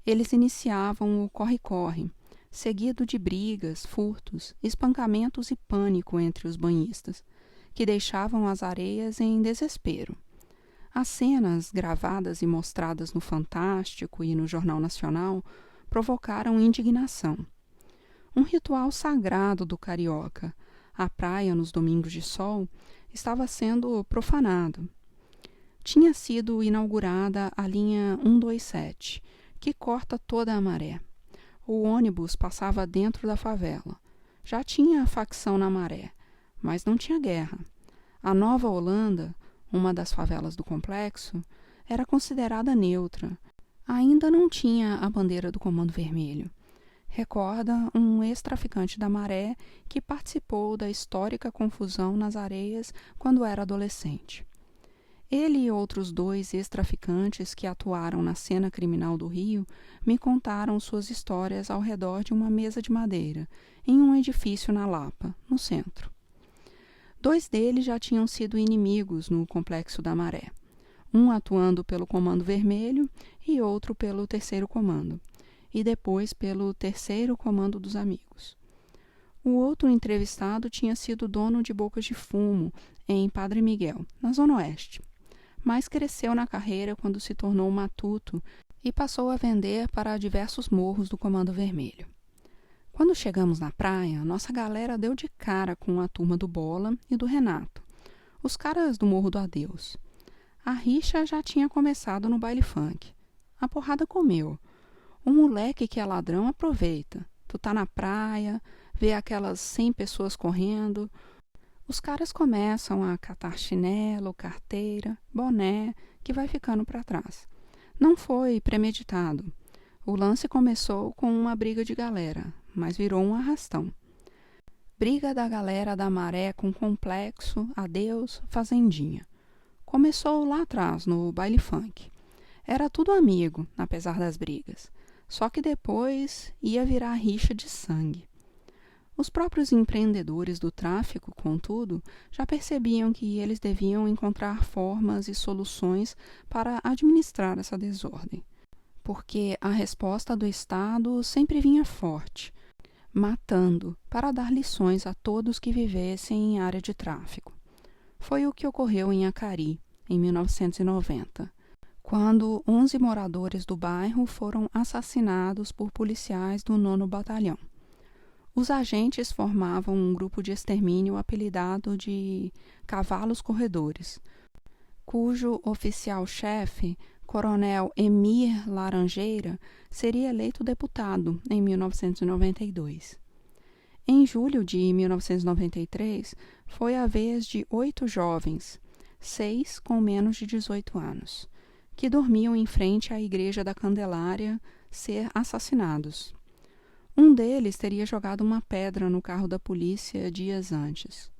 eles iniciavam o corre-corre, seguido de brigas, furtos, espancamentos e pânico entre os banhistas, que deixavam as areias em desespero. As cenas gravadas e mostradas no Fantástico e no Jornal Nacional provocaram indignação. Um ritual sagrado do carioca, a praia nos domingos de sol, estava sendo profanado. Tinha sido inaugurada a linha 127, que corta toda a Maré. O ônibus passava dentro da favela. Já tinha a facção na Maré, mas não tinha guerra. A Nova Holanda, uma das favelas do complexo, era considerada neutra. Ainda não tinha a bandeira do Comando Vermelho. Recorda um ex-traficante da Maré que participou da histórica confusão nas areias quando era adolescente. Ele e outros 2 ex-traficantes que atuaram na cena criminal do Rio me contaram suas histórias ao redor de uma mesa de madeira, em um edifício na Lapa, no centro. 2 deles já tinham sido inimigos no Complexo da Maré, um atuando pelo Comando Vermelho e outro pelo Terceiro Comando, e depois pelo Terceiro Comando dos Amigos. O outro entrevistado tinha sido dono de bocas de fumo em Padre Miguel, na Zona Oeste, mas cresceu na carreira quando se tornou matuto e passou a vender para diversos morros do Comando Vermelho. Quando chegamos na praia, nossa galera deu de cara com a turma do Bola e do Renato, os caras do Morro do Adeus. A rixa já tinha começado no baile funk. A porrada comeu. O moleque que é ladrão aproveita. Tu tá na praia, vê aquelas 100 pessoas correndo. Os caras começam a catar chinelo, carteira, boné, que vai ficando para trás. Não foi premeditado. O lance começou com uma briga de galera, mas virou um arrastão. Briga da galera da Maré com Complexo, Adeus, Fazendinha. Começou lá atrás, no baile funk. Era tudo amigo, apesar das brigas. Só que depois ia virar rixa de sangue. Os próprios empreendedores do tráfico, contudo, já percebiam que eles deviam encontrar formas e soluções para administrar essa desordem. Porque a resposta do Estado sempre vinha forte, matando para dar lições a todos que vivessem em área de tráfico. Foi o que ocorreu em Acari, em 1990, quando 11 moradores do bairro foram assassinados por policiais do 9º Batalhão. Os agentes formavam um grupo de extermínio apelidado de Cavalos Corredores, cujo oficial-chefe, Coronel Emir Laranjeira, seria eleito deputado em 1992. Em julho de 1993, foi a vez de 8 jovens, 6 com menos de 18 anos, que dormiam em frente à Igreja da Candelária, ser assassinados. Um deles teria jogado uma pedra no carro da polícia dias antes.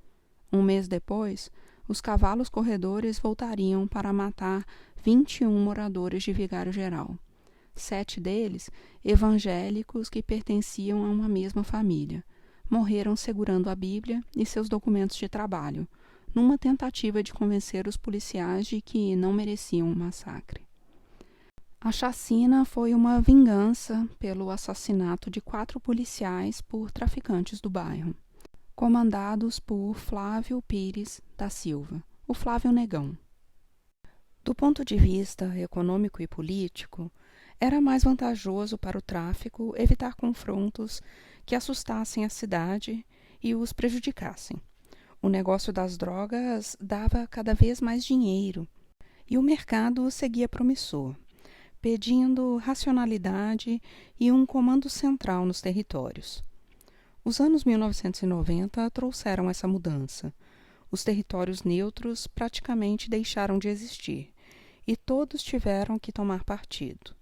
Um mês depois, os Cavalos Corredores voltariam para matar 21 moradores de Vigário Geral. 7 deles, evangélicos que pertenciam a uma mesma família, morreram segurando a Bíblia e seus documentos de trabalho, numa tentativa de convencer os policiais de que não mereciam um massacre. A chacina foi uma vingança pelo assassinato de 4 policiais por traficantes do bairro, comandados por Flávio Pires da Silva, o Flávio Negão. Do ponto de vista econômico e político, era mais vantajoso para o tráfico evitar confrontos que assustassem a cidade e os prejudicassem. O negócio das drogas dava cada vez mais dinheiro e o mercado seguia promissor, pedindo racionalidade e um comando central nos territórios. Os anos 1990 trouxeram essa mudança. Os territórios neutros praticamente deixaram de existir e todos tiveram que tomar partido.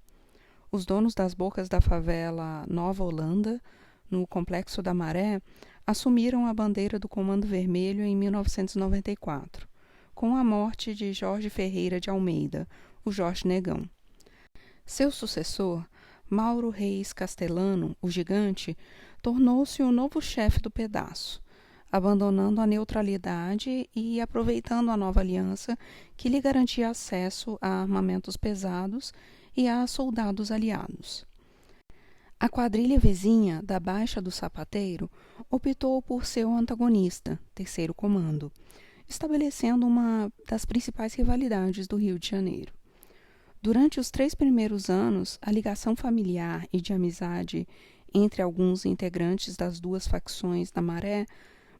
Os donos das bocas da favela Nova Holanda, no Complexo da Maré, assumiram a bandeira do Comando Vermelho em 1994, com a morte de Jorge Ferreira de Almeida, o Jorge Negão. Seu sucessor, Mauro Reis Castellano, o Gigante, tornou-se o novo chefe do pedaço, abandonando a neutralidade e aproveitando a nova aliança que lhe garantia acesso a armamentos pesados e a soldados aliados. A quadrilha vizinha da Baixa do Sapateiro optou por seu antagonista, Terceiro Comando, estabelecendo uma das principais rivalidades do Rio de Janeiro. Durante os 3 primeiros anos, a ligação familiar e de amizade entre alguns integrantes das duas facções da Maré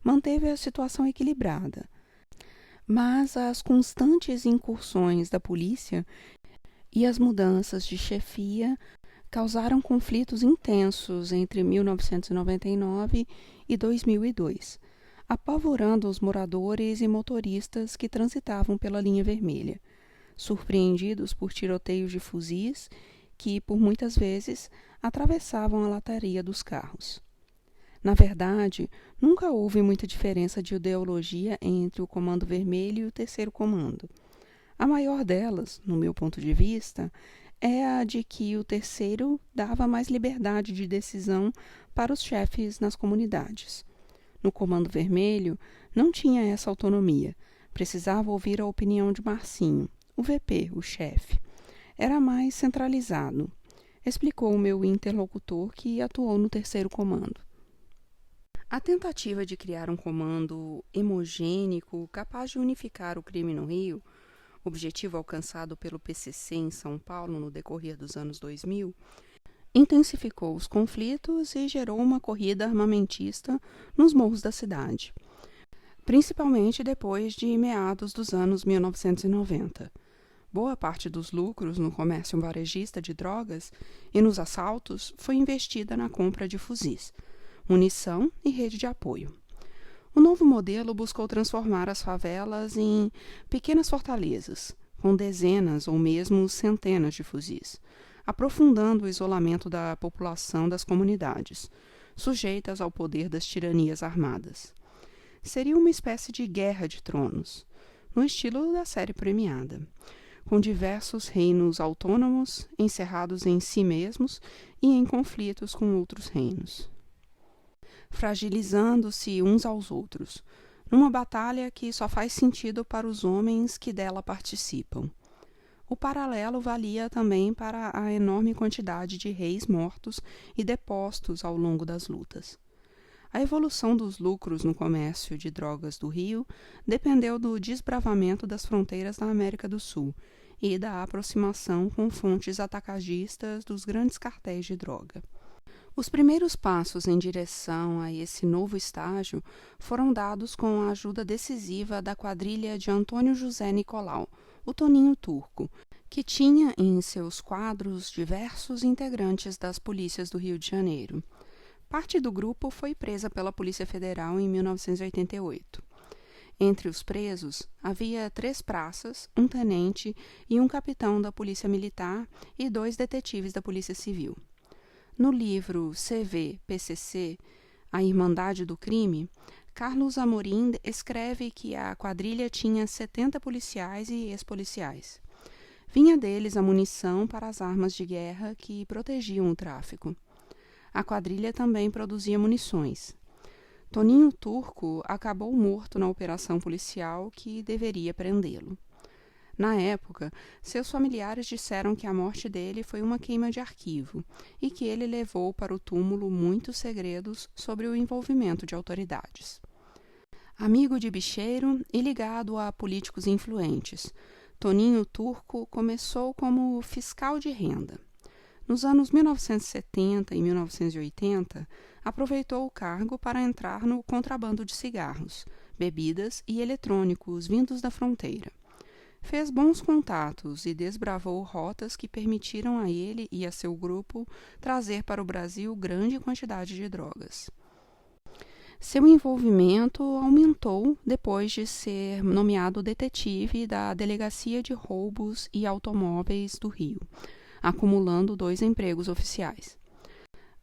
manteve a situação equilibrada. Mas as constantes incursões da polícia e as mudanças de chefia causaram conflitos intensos entre 1999 e 2002, apavorando os moradores e motoristas que transitavam pela linha vermelha, surpreendidos por tiroteios de fuzis que, por muitas vezes, atravessavam a lataria dos carros. Na verdade, nunca houve muita diferença de ideologia entre o Comando Vermelho e o Terceiro Comando. A maior delas, no meu ponto de vista, é a de que o terceiro dava mais liberdade de decisão para os chefes nas comunidades. No Comando Vermelho, não tinha essa autonomia. Precisava ouvir a opinião de Marcinho, o VP, o chefe. Era mais centralizado, explicou o meu interlocutor que atuou no Terceiro Comando. A tentativa de criar um comando hemogênico capaz de unificar o crime no Rio objetivo alcançado pelo PCC em São Paulo no decorrer dos anos 2000, intensificou os conflitos e gerou uma corrida armamentista nos morros da cidade, principalmente depois de meados dos anos 1990. Boa parte dos lucros no comércio varejista de drogas e nos assaltos foi investida na compra de fuzis, munição e rede de apoio. O novo modelo buscou transformar as favelas em pequenas fortalezas, com dezenas ou mesmo centenas de fuzis, aprofundando o isolamento da população das comunidades, sujeitas ao poder das tiranias armadas. Seria uma espécie de guerra de tronos, no estilo da série premiada, com diversos reinos autônomos, encerrados em si mesmos e em conflitos com outros reinos, fragilizando-se uns aos outros, numa batalha que só faz sentido para os homens que dela participam. O paralelo valia também para a enorme quantidade de reis mortos e depostos ao longo das lutas. A evolução dos lucros no comércio de drogas do Rio dependeu do desbravamento das fronteiras da América do Sul e da aproximação com fontes atacagistas dos grandes cartéis de droga. Os primeiros passos em direção a esse novo estágio foram dados com a ajuda decisiva da quadrilha de Antônio José Nicolau, o Toninho Turco, que tinha em seus quadros diversos integrantes das polícias do Rio de Janeiro. Parte do grupo foi presa pela Polícia Federal em 1988. Entre os presos, havia 3 praças, um tenente e um capitão da Polícia Militar e 2 detetives da Polícia Civil. No livro CV-PCC, A Irmandade do Crime, Carlos Amorim escreve que a quadrilha tinha 70 policiais e ex-policiais. Vinha deles a munição para as armas de guerra que protegiam o tráfico. A quadrilha também produzia munições. Toninho Turco acabou morto na operação policial que deveria prendê-lo. Na época, seus familiares disseram que a morte dele foi uma queima de arquivo e que ele levou para o túmulo muitos segredos sobre o envolvimento de autoridades. Amigo de bicheiro e ligado a políticos influentes, Toninho Turco começou como fiscal de renda. Nos anos 1970 e 1980, aproveitou o cargo para entrar no contrabando de cigarros, bebidas e eletrônicos vindos da fronteira. Fez bons contatos e desbravou rotas que permitiram a ele e a seu grupo trazer para o Brasil grande quantidade de drogas. Seu envolvimento aumentou depois de ser nomeado detetive da Delegacia de Roubos e Automóveis do Rio, acumulando 2 empregos oficiais.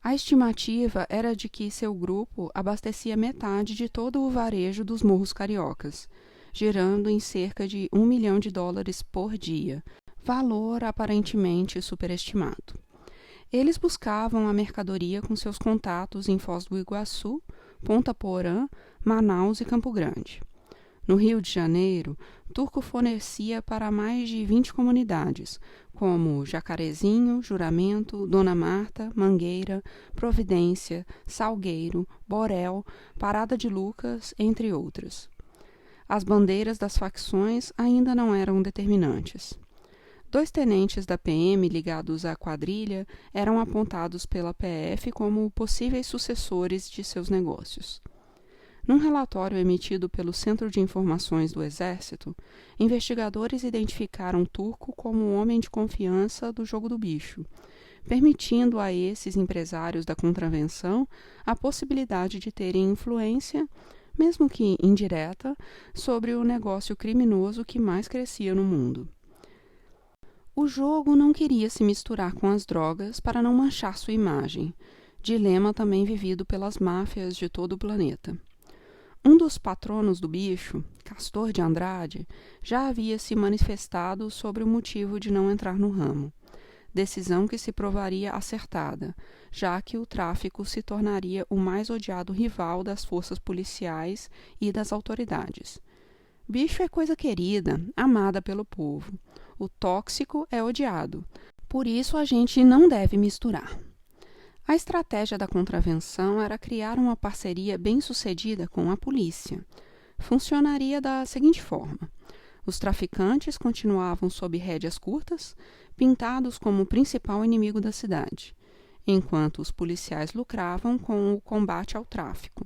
A estimativa era de que seu grupo abastecia metade de todo o varejo dos morros cariocas, girando em cerca de $1 milhão por dia, valor aparentemente superestimado. Eles buscavam a mercadoria com seus contatos em Foz do Iguaçu, Ponta Porã, Manaus e Campo Grande. No Rio de Janeiro, Turco fornecia para mais de 20 comunidades, como Jacarezinho, Juramento, Dona Marta, Mangueira, Providência, Salgueiro, Borel, Parada de Lucas, entre outras. As bandeiras das facções ainda não eram determinantes. 2 tenentes da PM ligados à quadrilha eram apontados pela PF como possíveis sucessores de seus negócios. Num relatório emitido pelo Centro de Informações do Exército, investigadores identificaram Turco como um homem de confiança do jogo do bicho, permitindo a esses empresários da contravenção a possibilidade de terem influência, mesmo que indireta, sobre o negócio criminoso que mais crescia no mundo. O jogo não queria se misturar com as drogas para não manchar sua imagem, dilema também vivido pelas máfias de todo o planeta. Um dos patronos do bicho, Castor de Andrade, já havia se manifestado sobre o motivo de não entrar no ramo, decisão que se provaria acertada, já que o tráfico se tornaria o mais odiado rival das forças policiais e das autoridades. Bicho é coisa querida, amada pelo povo. O tóxico é odiado. Por isso a gente não deve misturar. A estratégia da contravenção era criar uma parceria bem-sucedida com a polícia. Funcionaria da seguinte forma: Os traficantes continuavam sob rédeas curtas, pintados como o principal inimigo da cidade, enquanto os policiais lucravam com o combate ao tráfico,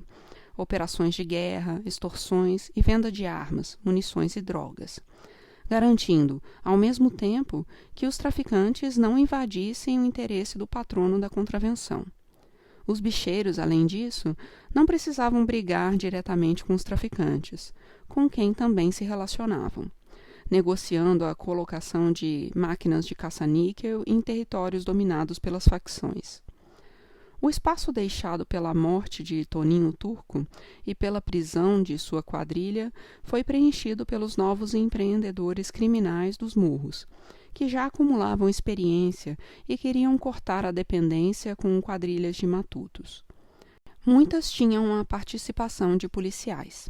operações de guerra, extorsões e venda de armas, munições e drogas, garantindo, ao mesmo tempo, que os traficantes não invadissem o interesse do patrono da contravenção. Os bicheiros, além disso, não precisavam brigar diretamente com os traficantes, com quem também se relacionavam, negociando a colocação de máquinas de caça-níquel em territórios dominados pelas facções. O espaço deixado pela morte de Toninho Turco e pela prisão de sua quadrilha foi preenchido pelos novos empreendedores criminais dos morros, que já acumulavam experiência e queriam cortar a dependência com quadrilhas de matutos. Muitas tinham a participação de policiais.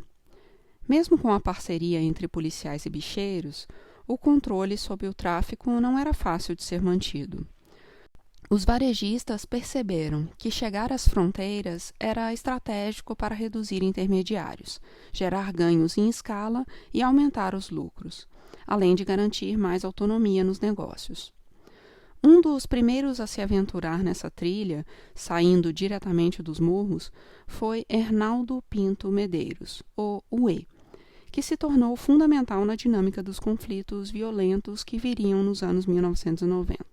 Mesmo com a parceria entre policiais e bicheiros, o controle sobre o tráfico não era fácil de ser mantido. Os varejistas perceberam que chegar às fronteiras era estratégico para reduzir intermediários, gerar ganhos em escala e aumentar os lucros, além de garantir mais autonomia nos negócios. Um dos primeiros a se aventurar nessa trilha, saindo diretamente dos morros, foi Hernaldo Pinto Medeiros, o Uê, que se tornou fundamental na dinâmica dos conflitos violentos que viriam nos anos 1990.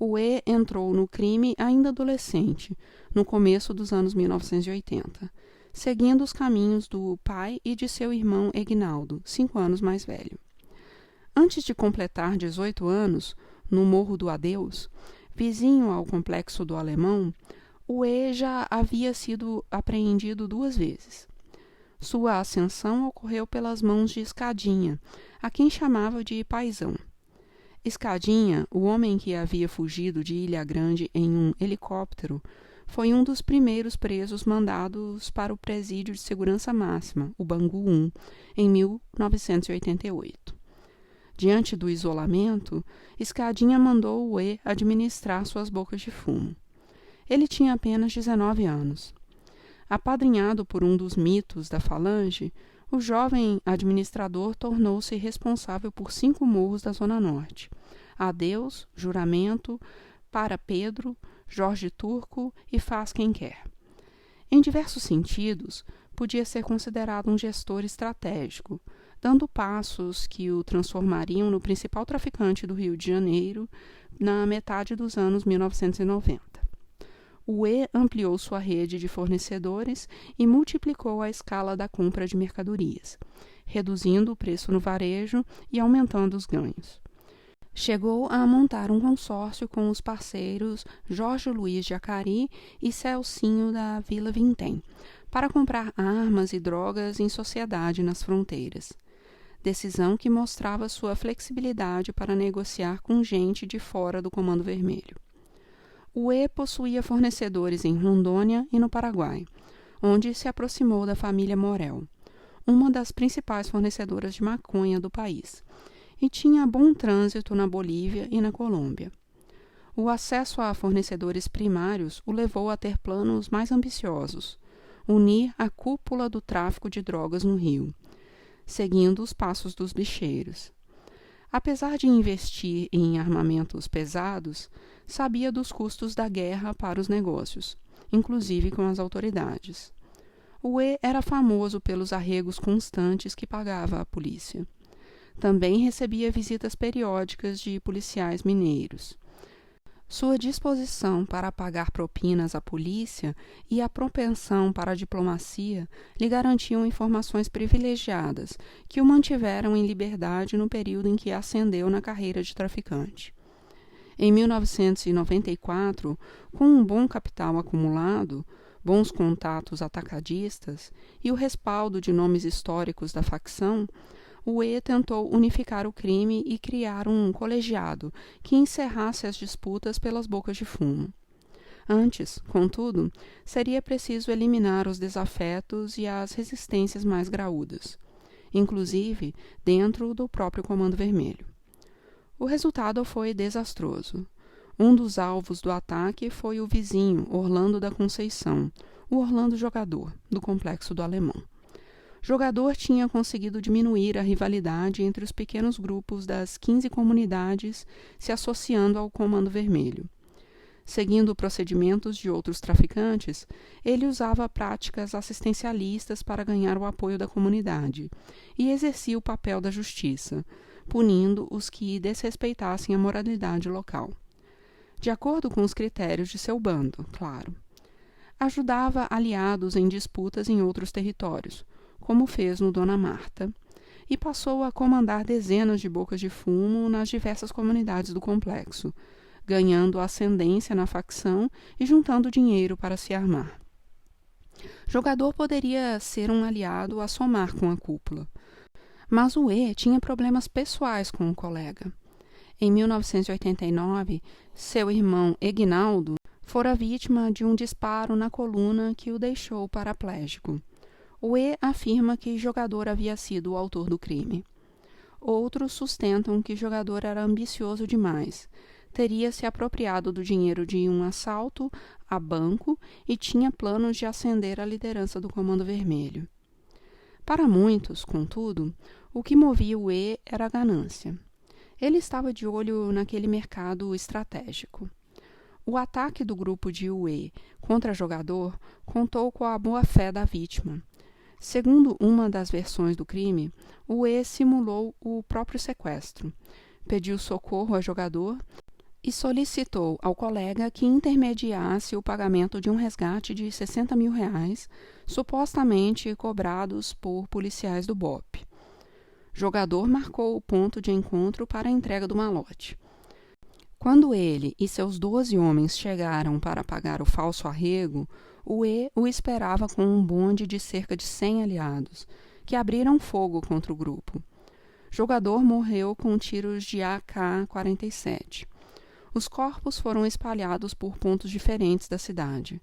O E entrou no crime ainda adolescente, no começo dos anos 1980, seguindo os caminhos do pai e de seu irmão Egnaldo, 5 anos mais velho. Antes de completar 18 anos, no Morro do Adeus, vizinho ao Complexo do Alemão, o E já havia sido apreendido 2 vezes. Sua ascensão ocorreu pelas mãos de Escadinha, a quem chamava de paizão. Escadinha, o homem que havia fugido de Ilha Grande em um helicóptero, foi um dos primeiros presos mandados para o Presídio de Segurança Máxima, o Bangu 1, em 1988. Diante do isolamento, Escadinha mandou o E administrar suas bocas de fumo. Ele tinha apenas 19 anos. Apadrinhado por um dos mitos da falange, o jovem administrador tornou-se responsável por 5 morros da Zona Norte: Adeus, Juramento, Para Pedro, Jorge Turco e Faz Quem Quer. Em diversos sentidos, podia ser considerado um gestor estratégico, dando passos que o transformariam no principal traficante do Rio de Janeiro na metade dos anos 1990. O E ampliou sua rede de fornecedores e multiplicou a escala da compra de mercadorias, reduzindo o preço no varejo e aumentando os ganhos. Chegou a montar um consórcio com os parceiros Jorge Luiz de Acari e Celcinho da Vila Vintém, para comprar armas e drogas em sociedade nas fronteiras. Decisão que mostrava sua flexibilidade para negociar com gente de fora do Comando Vermelho. O E possuía fornecedores em Rondônia e no Paraguai, onde se aproximou da família Morel, uma das principais fornecedoras de maconha do país, e tinha bom trânsito na Bolívia e na Colômbia. O acesso a fornecedores primários o levou a ter planos mais ambiciosos: unir a cúpula do tráfico de drogas no Rio, seguindo os passos dos bicheiros. Apesar de investir em armamentos pesados, sabia dos custos da guerra para os negócios, inclusive com as autoridades. O E era famoso pelos arregos constantes que pagava à polícia. Também recebia visitas periódicas de policiais mineiros. Sua disposição para pagar propinas à polícia e a propensão para a diplomacia lhe garantiam informações privilegiadas que o mantiveram em liberdade no período em que ascendeu na carreira de traficante. Em 1994, com um bom capital acumulado, bons contatos atacadistas e o respaldo de nomes históricos da facção, o E tentou unificar o crime e criar um colegiado que encerrasse as disputas pelas bocas de fumo. Antes, contudo, seria preciso eliminar os desafetos e as resistências mais graúdas, inclusive dentro do próprio Comando Vermelho. O resultado foi desastroso. Um dos alvos do ataque foi o vizinho Orlando da Conceição, o Orlando jogador, do Complexo do Alemão. Jogador tinha conseguido diminuir a rivalidade entre os pequenos grupos das 15 comunidades se associando ao Comando Vermelho. Seguindo procedimentos de outros traficantes, ele usava práticas assistencialistas para ganhar o apoio da comunidade e exercia o papel da justiça, punindo os que desrespeitassem a moralidade local. De acordo com os critérios de seu bando, claro. Ajudava aliados em disputas em outros territórios, como fez no Dona Marta, e passou a comandar dezenas de bocas de fumo nas diversas comunidades do complexo, ganhando ascendência na facção e juntando dinheiro para se armar. Jogador poderia ser um aliado a somar com a cúpula, mas o E tinha problemas pessoais com o colega. Em 1989, seu irmão Egnaldo fora vítima de um disparo na coluna que o deixou paraplégico. O E afirma que Jogador havia sido o autor do crime. Outros sustentam que Jogador era ambicioso demais, teria se apropriado do dinheiro de um assalto a banco e tinha planos de ascender à liderança do Comando Vermelho. Para muitos, contudo, o que movia o E era a ganância. Ele estava de olho naquele mercado estratégico. O ataque do grupo de UE contra Jogador contou com a boa-fé da vítima. Segundo uma das versões do crime, o E simulou o próprio sequestro, pediu socorro a Jogador e solicitou ao colega que intermediasse o pagamento de um resgate de R$60 mil, supostamente cobrados por policiais do BOPE. Jogador marcou o ponto de encontro para a entrega do malote. Quando ele e seus 12 homens chegaram para pagar o falso arrego, o E o esperava com um bonde de cerca de 100 aliados, que abriram fogo contra o grupo. Jogador morreu com tiros de AK-47. Os corpos foram espalhados por pontos diferentes da cidade,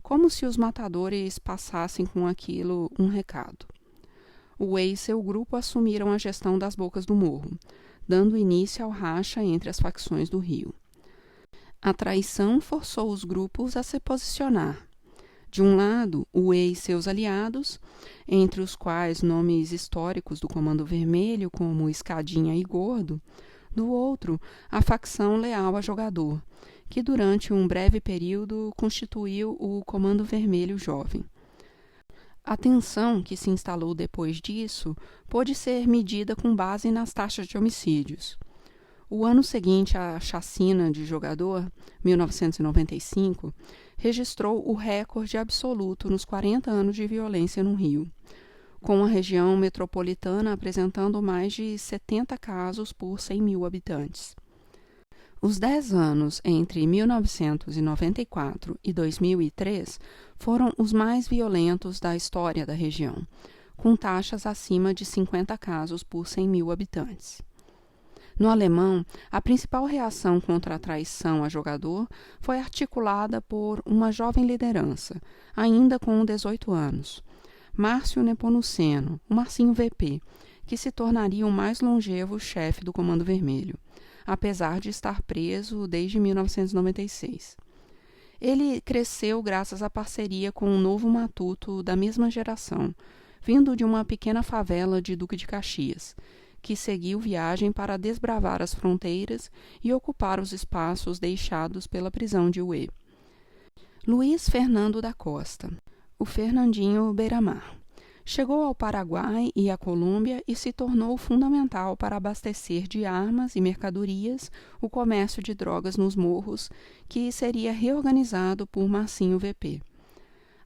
como se os matadores passassem com aquilo um recado. O E e seu grupo assumiram a gestão das bocas do morro, dando início ao racha entre as facções do Rio. A traição forçou os grupos a se posicionar. De um lado, o E e seus aliados, entre os quais nomes históricos do Comando Vermelho como Escadinha e Gordo, do outro, a facção leal a Jogador, que durante um breve período constituiu o Comando Vermelho Jovem. A tensão que se instalou depois disso pôde ser medida com base nas taxas de homicídios. O ano seguinte à chacina de Jogador, 1995, registrou o recorde absoluto nos 40 anos de violência no Rio, com a região metropolitana apresentando mais de 70 casos por 100 mil habitantes. Os 10 anos entre 1994 e 2003 foram os mais violentos da história da região, com taxas acima de 50 casos por 100 mil habitantes. No Alemão, a principal reação contra a traição a Jogador foi articulada por uma jovem liderança, ainda com 18 anos, Márcio Nepomuceno, o Marcinho VP, que se tornaria o mais longevo chefe do Comando Vermelho, apesar de estar preso desde 1996. Ele cresceu graças à parceria com um novo matuto da mesma geração, vindo de uma pequena favela de Duque de Caxias, que seguiu viagem para desbravar as fronteiras e ocupar os espaços deixados pela prisão de UE. Luiz Fernando da Costa, o Fernandinho Beiramar, chegou ao Paraguai e à Colômbia e se tornou fundamental para abastecer de armas e mercadorias o comércio de drogas nos morros, que seria reorganizado por Marcinho VP.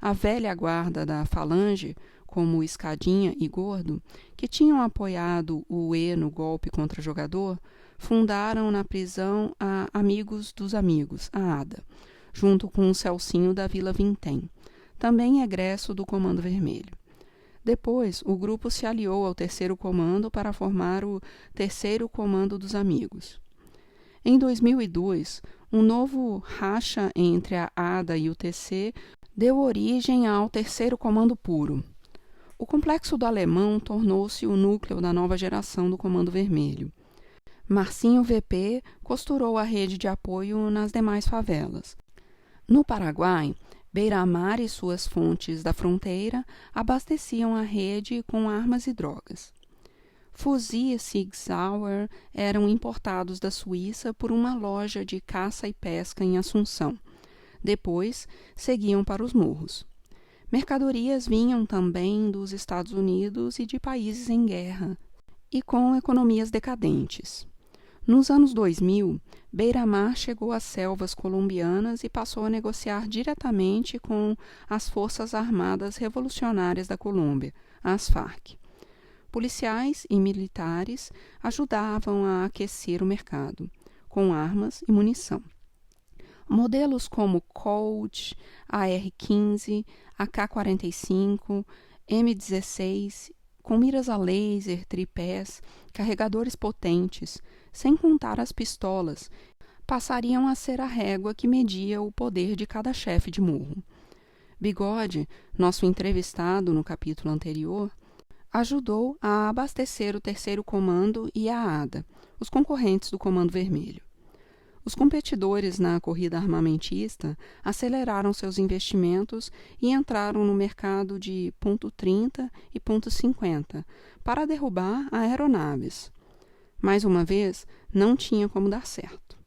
A velha guarda da Falange, como Escadinha e Gordo, que tinham apoiado o E no golpe contra Jogador, fundaram na prisão a Amigos dos Amigos, a ADA, junto com o Celcinho da Vila Vintém, também egresso do Comando Vermelho. Depois, o grupo se aliou ao Terceiro Comando para formar o Terceiro Comando dos Amigos. Em 2002, um novo racha entre a ADA e o TC deu origem ao Terceiro Comando Puro. O complexo do Alemão tornou-se o núcleo da nova geração do Comando Vermelho. Marcinho VP costurou a rede de apoio nas demais favelas. No Paraguai, Beira-mar e suas fontes da fronteira abasteciam a rede com armas e drogas. Fuzis Sig Sauer eram importados da Suíça por uma loja de caça e pesca em Assunção. Depois, seguiam para os morros. Mercadorias vinham também dos Estados Unidos e de países em guerra, e com economias decadentes. Nos anos 2000, Beira-mar chegou às selvas colombianas e passou a negociar diretamente com as Forças Armadas Revolucionárias da Colômbia, as FARC. Policiais e militares ajudavam a aquecer o mercado, com armas e munição. Modelos como Colt, AR-15, AK-45, M16, com miras a laser, tripés, carregadores potentes, sem contar as pistolas, passariam a ser a régua que media o poder de cada chefe de morro. Bigode, nosso entrevistado no capítulo anterior, ajudou a abastecer o 3º Comando e a ADA, os concorrentes do Comando Vermelho. Os competidores na corrida armamentista aceleraram seus investimentos e entraram no mercado de .30 e .50 para derrubar aeronaves. Mais uma vez, não tinha como dar certo.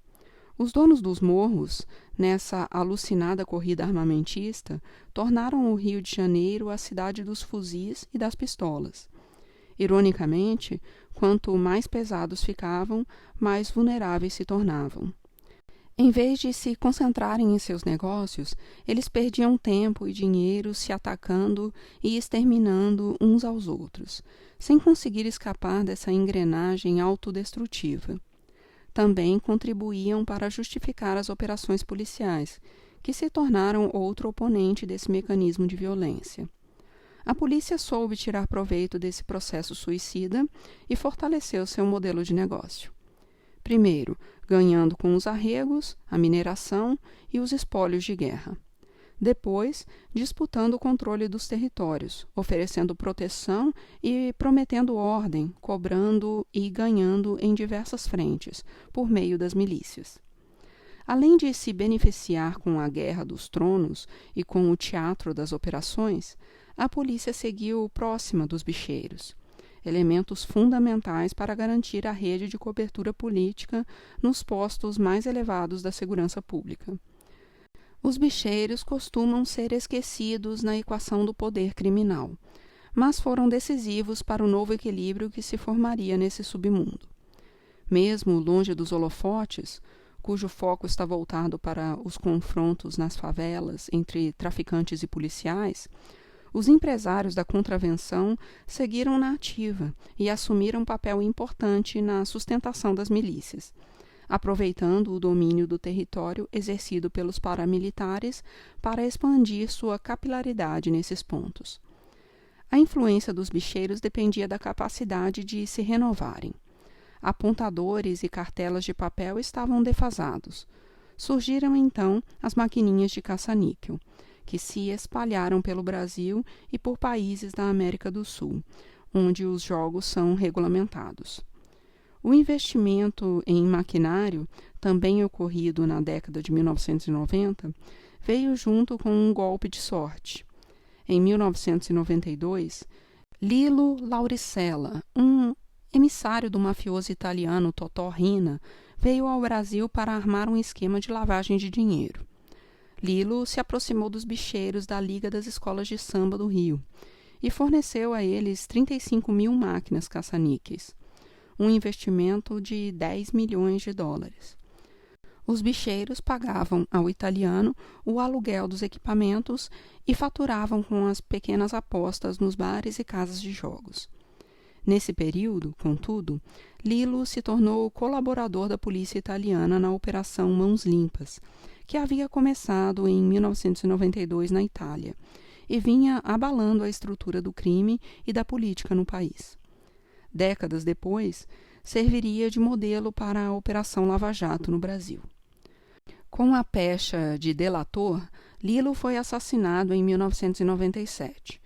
Os donos dos morros, nessa alucinada corrida armamentista, tornaram o Rio de Janeiro a cidade dos fuzis e das pistolas. Ironicamente, quanto mais pesados ficavam, mais vulneráveis se tornavam. Em vez de se concentrarem em seus negócios, eles perdiam tempo e dinheiro se atacando e exterminando uns aos outros, sem conseguir escapar dessa engrenagem autodestrutiva. Também contribuíam para justificar as operações policiais, que se tornaram outro oponente desse mecanismo de violência. A polícia soube tirar proveito desse processo suicida e fortaleceu seu modelo de negócio. Primeiro, ganhando com os arregos, a mineração e os espólios de guerra. Depois, disputando o controle dos territórios, oferecendo proteção e prometendo ordem, cobrando e ganhando em diversas frentes, por meio das milícias. Além de se beneficiar com a Guerra dos Tronos e com o teatro das operações, a polícia seguiu próxima dos bicheiros, elementos fundamentais para garantir a rede de cobertura política nos postos mais elevados da segurança pública. Os bicheiros costumam ser esquecidos na equação do poder criminal, mas foram decisivos para o novo equilíbrio que se formaria nesse submundo. Mesmo longe dos holofotes, cujo foco está voltado para os confrontos nas favelas entre traficantes e policiais, os empresários da contravenção seguiram na ativa e assumiram um papel importante na sustentação das milícias, aproveitando o domínio do território exercido pelos paramilitares para expandir sua capilaridade nesses pontos. A influência dos bicheiros dependia da capacidade de se renovarem. Apontadores e cartelas de papel estavam defasados. Surgiram então as maquininhas de caça-níquel, que se espalharam pelo Brasil e por países da América do Sul, onde os jogos são regulamentados. O investimento em maquinário, também ocorrido na década de 1990, veio junto com um golpe de sorte. Em 1992, Lilo Lauricella, um emissário do mafioso italiano Totò Riina, veio ao Brasil para armar um esquema de lavagem de dinheiro. Lilo se aproximou dos bicheiros da Liga das Escolas de Samba do Rio e forneceu a eles 35 mil máquinas caça-níqueis, um investimento de 10 milhões de dólares. Os bicheiros pagavam ao italiano o aluguel dos equipamentos e faturavam com as pequenas apostas nos bares e casas de jogos. Nesse período, contudo, Lilo se tornou colaborador da polícia italiana na Operação Mãos Limpas, que havia começado em 1992 na Itália, e vinha abalando a estrutura do crime e da política no país. Décadas depois, serviria de modelo para a Operação Lava Jato no Brasil. Com a pecha de delator, Lilo foi assassinado em 1997,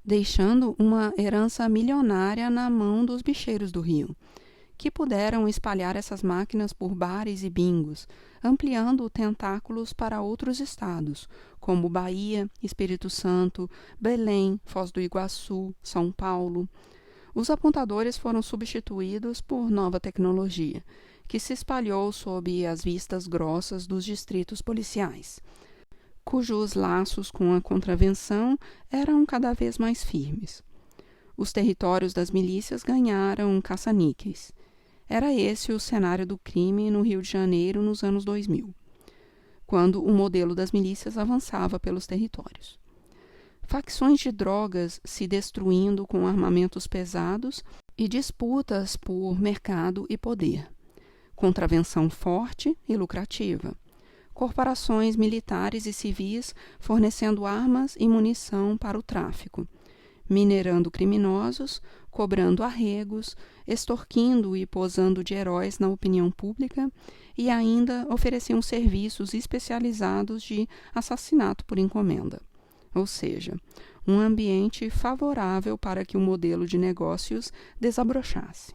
deixando uma herança milionária na mão dos bicheiros do Rio, que puderam espalhar essas máquinas por bares e bingos, ampliando tentáculos para outros estados, como Bahia, Espírito Santo, Belém, Foz do Iguaçu, São Paulo. Os apontadores foram substituídos por nova tecnologia, que se espalhou sob as vistas grossas dos distritos policiais, cujos laços com a contravenção eram cada vez mais firmes. Os territórios das milícias ganharam caça-níqueis. Era esse o cenário do crime no Rio de Janeiro nos anos 2000, quando o modelo das milícias avançava pelos territórios. Facções de drogas se destruindo com armamentos pesados e disputas por mercado e poder. Contravenção forte e lucrativa. Corporações militares e civis fornecendo armas e munição para o tráfico, minerando criminosos, cobrando arregos, extorquindo e posando de heróis na opinião pública e ainda ofereciam serviços especializados de assassinato por encomenda. Ou seja, um ambiente favorável para que o modelo de negócios desabrochasse.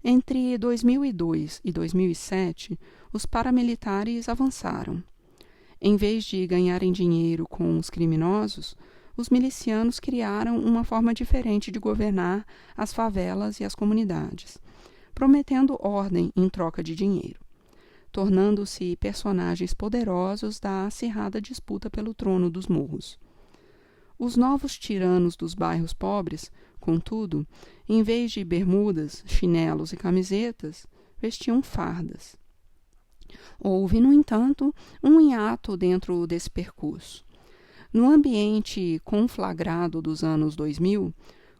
Entre 2002 e 2007, os paramilitares avançaram. Em vez de ganharem dinheiro com os criminosos, os milicianos criaram uma forma diferente de governar as favelas e as comunidades, prometendo ordem em troca de dinheiro, tornando-se personagens poderosos da acirrada disputa pelo trono dos morros. Os novos tiranos dos bairros pobres, contudo, em vez de bermudas, chinelos e camisetas, vestiam fardas. Houve, no entanto, um hiato dentro desse percurso. No ambiente conflagrado dos anos 2000,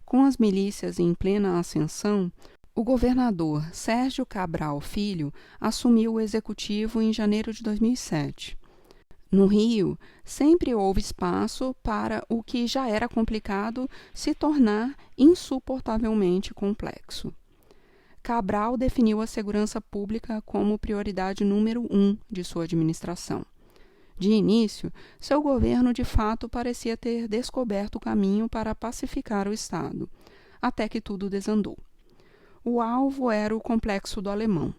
com as milícias em plena ascensão, o governador Sérgio Cabral Filho assumiu o executivo em janeiro de 2007. No Rio, sempre houve espaço para o que já era complicado se tornar insuportavelmente complexo. Cabral definiu a segurança pública como prioridade número 1 de sua administração. De início, seu governo de fato parecia ter descoberto o caminho para pacificar o Estado, até que tudo desandou. O alvo era o Complexo do Alemão,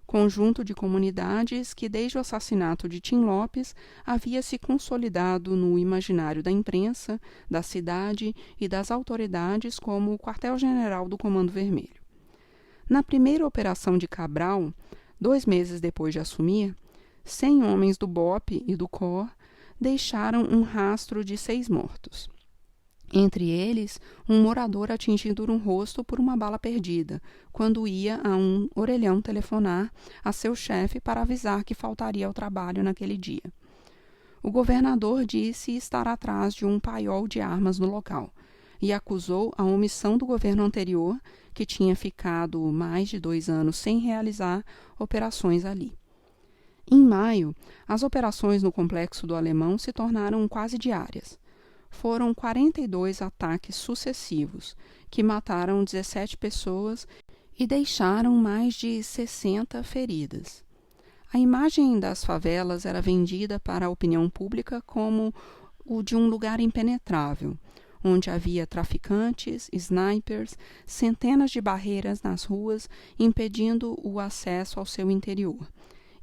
conjunto de comunidades que desde o assassinato de Tim Lopes havia se consolidado no imaginário da imprensa, da cidade e das autoridades como o quartel-general do Comando Vermelho. Na primeira operação de Cabral, 2 meses depois de assumir, 100 homens do BOPE e do COR deixaram um rastro de 6 mortos. Entre eles, um morador atingido no rosto por uma bala perdida, quando ia a um orelhão telefonar a seu chefe para avisar que faltaria ao trabalho naquele dia. O governador disse estar atrás de um paiol de armas no local e acusou a omissão do governo anterior, que tinha ficado mais de 2 anos sem realizar operações ali. Em maio, as operações no Complexo do Alemão se tornaram quase diárias. Foram 42 ataques sucessivos, que mataram 17 pessoas e deixaram mais de 60 feridas. A imagem das favelas era vendida para a opinião pública como o de um lugar impenetrável, onde havia traficantes, snipers, centenas de barreiras nas ruas impedindo o acesso ao seu interior,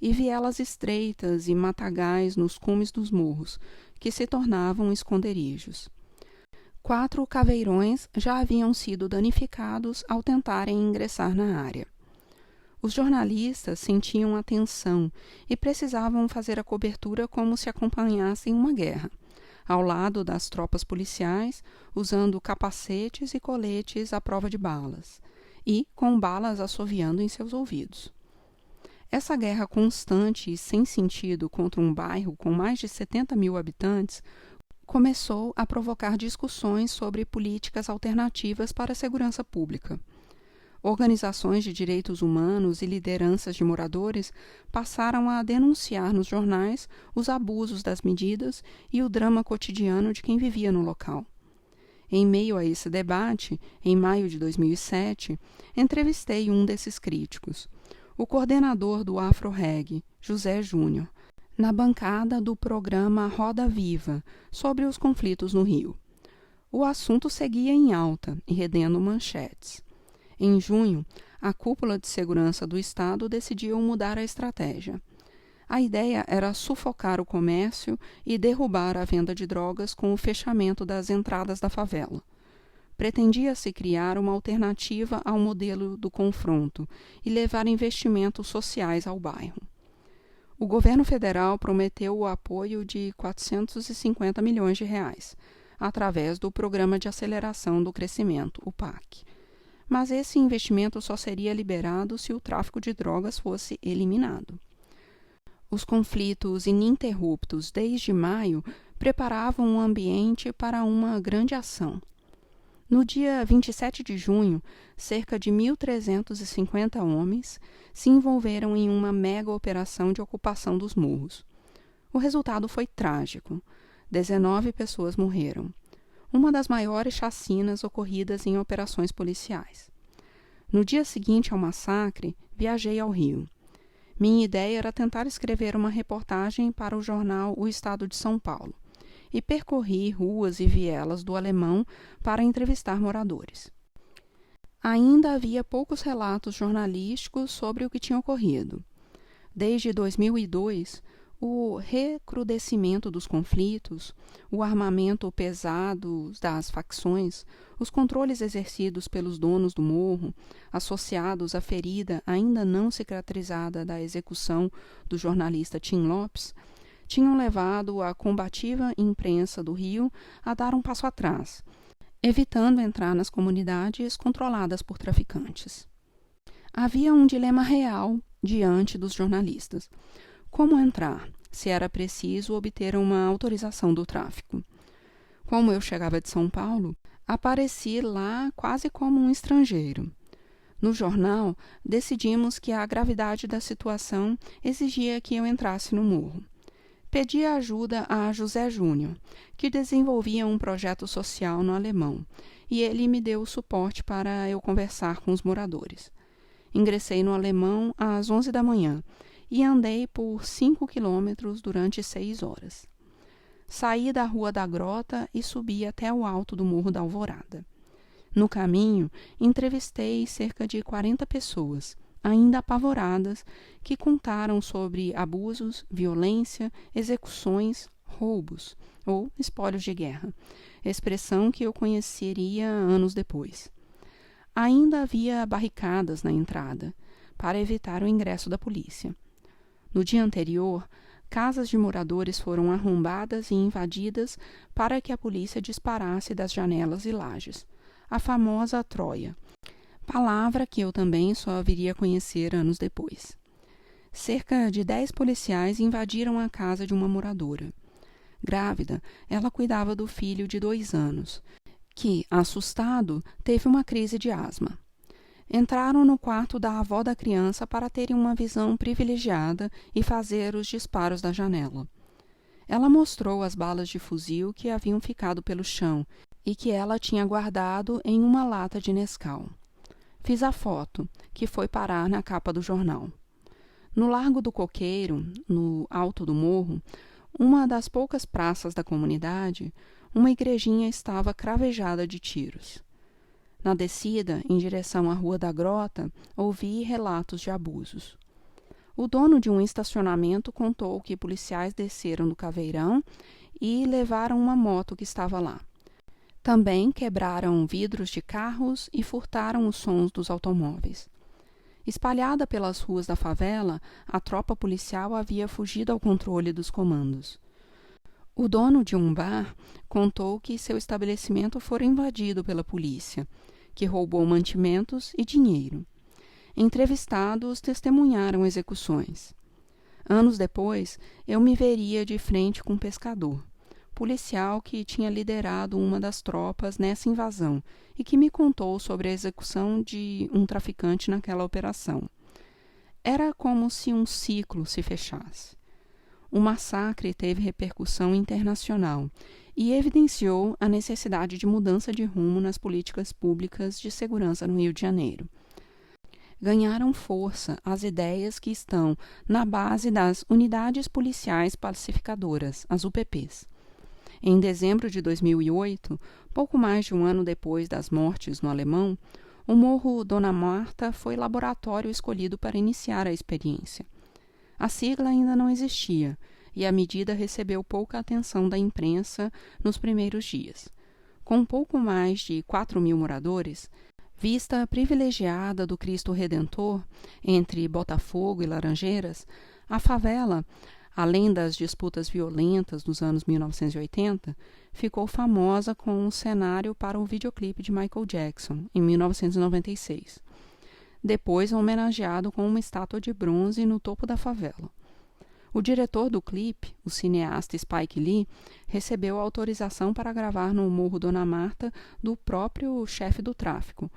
e vielas estreitas e matagais nos cumes dos morros, que se tornavam esconderijos. 4 caveirões já haviam sido danificados ao tentarem ingressar na área. Os jornalistas sentiam a tensão e precisavam fazer a cobertura como se acompanhassem uma guerra, ao lado das tropas policiais, usando capacetes e coletes à prova de balas, e com balas assoviando em seus ouvidos. Essa guerra constante e sem sentido contra um bairro com mais de 70 mil habitantes começou a provocar discussões sobre políticas alternativas para a segurança pública. Organizações de direitos humanos e lideranças de moradores passaram a denunciar nos jornais os abusos das medidas e o drama cotidiano de quem vivia no local. Em meio a esse debate, em maio de 2007, entrevistei um desses críticos, o coordenador do Afro-Reg, José Júnior, na bancada do programa Roda Viva, sobre os conflitos no Rio. O assunto seguia em alta e rendendo manchetes. Em junho, a cúpula de segurança do Estado decidiu mudar a estratégia. A ideia era sufocar o comércio e derrubar a venda de drogas com o fechamento das entradas da favela. Pretendia-se criar uma alternativa ao modelo do confronto e levar investimentos sociais ao bairro. O governo federal prometeu o apoio de R$ 450 milhões, através do Programa de Aceleração do Crescimento, o PAC. Mas esse investimento só seria liberado se o tráfico de drogas fosse eliminado. Os conflitos ininterruptos desde maio preparavam um ambiente para uma grande ação. No dia 27 de junho, cerca de 1.350 homens se envolveram em uma mega operação de ocupação dos morros. O resultado foi trágico. 19 pessoas morreram. Uma das maiores chacinas ocorridas em operações policiais. No dia seguinte ao massacre, viajei ao Rio. Minha ideia era tentar escrever uma reportagem para o jornal O Estado de São Paulo e percorri ruas e vielas do Alemão para entrevistar moradores. Ainda havia poucos relatos jornalísticos sobre o que tinha ocorrido. Desde 2002, o recrudescimento dos conflitos, o armamento pesado das facções, os controles exercidos pelos donos do morro, associados à ferida ainda não cicatrizada da execução do jornalista Tim Lopes, tinham levado a combativa imprensa do Rio a dar um passo atrás, evitando entrar nas comunidades controladas por traficantes. Havia um dilema real diante dos jornalistas. Como entrar, se era preciso obter uma autorização do tráfico? Como eu chegava de São Paulo, apareci lá quase como um estrangeiro. No jornal, decidimos que a gravidade da situação exigia que eu entrasse no morro. Pedi ajuda a José Júnior, que desenvolvia um projeto social no Alemão, e ele me deu o suporte para eu conversar com os moradores. Ingressei no Alemão às 11 da manhã e andei por 5 quilômetros durante 6 horas. Saí da Rua da Grota e subi até o alto do Morro da Alvorada. No caminho, entrevistei cerca de 40 pessoas, ainda apavoradas, que contaram sobre abusos, violência, execuções, roubos ou espólios de guerra, expressão que eu conheceria anos depois. Ainda havia barricadas na entrada, para evitar o ingresso da polícia. No dia anterior, casas de moradores foram arrombadas e invadidas para que a polícia disparasse das janelas e lajes. A famosa Troia, palavra que eu também só viria a conhecer anos depois. Cerca de 10 policiais invadiram a casa de uma moradora. Grávida, ela cuidava do filho de 2 anos, que, assustado, teve uma crise de asma. Entraram no quarto da avó da criança para terem uma visão privilegiada e fazer os disparos da janela. Ela mostrou as balas de fuzil que haviam ficado pelo chão e que ela tinha guardado em uma lata de Nescau. Fiz a foto, que foi parar na capa do jornal. No Largo do Coqueiro, no alto do morro, uma das poucas praças da comunidade, uma igrejinha estava cravejada de tiros. Na descida, em direção à Rua da Grota, ouvi relatos de abusos. O dono de um estacionamento contou que policiais desceram do caveirão e levaram uma moto que estava lá. Também quebraram vidros de carros e furtaram os sons dos automóveis. Espalhada pelas ruas da favela, a tropa policial havia fugido ao controle dos comandos. O dono de um bar contou que seu estabelecimento fora invadido pela polícia, que roubou mantimentos e dinheiro. Entrevistados testemunharam execuções. Anos depois, eu me veria de frente com um pescador, policial que tinha liderado uma das tropas nessa invasão e que me contou sobre a execução de um traficante naquela operação. Era como se um ciclo se fechasse. O massacre teve repercussão internacional e evidenciou a necessidade de mudança de rumo nas políticas públicas de segurança no Rio de Janeiro. Ganharam força as ideias que estão na base das Unidades Policiais Pacificadoras, as UPPs. Em dezembro de 2008, pouco mais de um ano depois das mortes no Alemão, o Morro Dona Marta foi laboratório escolhido para iniciar a experiência. A sigla ainda não existia, e a medida recebeu pouca atenção da imprensa nos primeiros dias. Com pouco mais de 4.000 moradores, vista privilegiada do Cristo Redentor entre Botafogo e Laranjeiras, a favela, além das disputas violentas dos anos 1980, ficou famosa com um cenário para o videoclipe de Michael Jackson, em 1996. Depois homenageado com uma estátua de bronze no topo da favela. O diretor do clipe, o cineasta Spike Lee, recebeu autorização para gravar no Morro Dona Marta do próprio chefe do tráfico,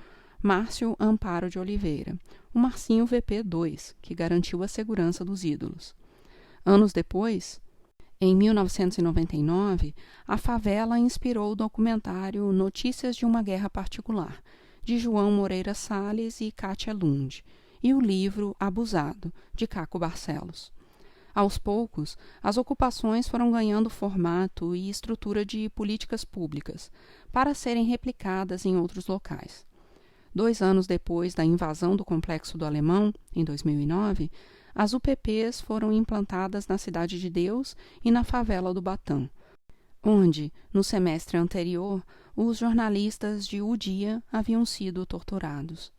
Márcio Amparo de Oliveira, o Marcinho VP2, que garantiu a segurança dos ídolos. Anos depois, em 1999, a favela inspirou o documentário Notícias de uma Guerra Particular, de João Moreira Salles e Kátia Lund, e o livro Abusado, de Caco Barcelos. Aos poucos, as ocupações foram ganhando formato e estrutura de políticas públicas, para serem replicadas em outros locais. 2 anos depois da invasão do Complexo do Alemão, em 2009, as UPPs foram implantadas na Cidade de Deus e na favela do Batã, onde, no semestre anterior, os jornalistas de O Dia haviam sido torturados.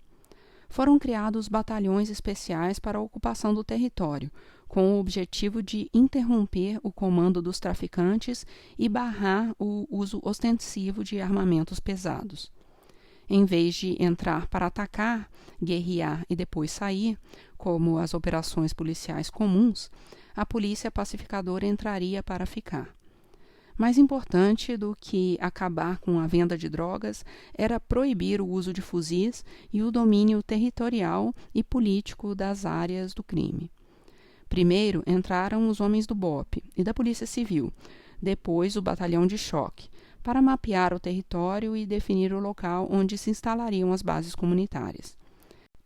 Foram criados batalhões especiais para a ocupação do território, com o objetivo de interromper o comando dos traficantes e barrar o uso ostensivo de armamentos pesados. Em vez de entrar para atacar, guerrear e depois sair, como as operações policiais comuns, a polícia pacificadora entraria para ficar. Mais importante do que acabar com a venda de drogas era proibir o uso de fuzis e o domínio territorial e político das áreas do crime. Primeiro entraram os homens do BOPE e da Polícia Civil, depois o batalhão de choque, para mapear o território e definir o local onde se instalariam as bases comunitárias.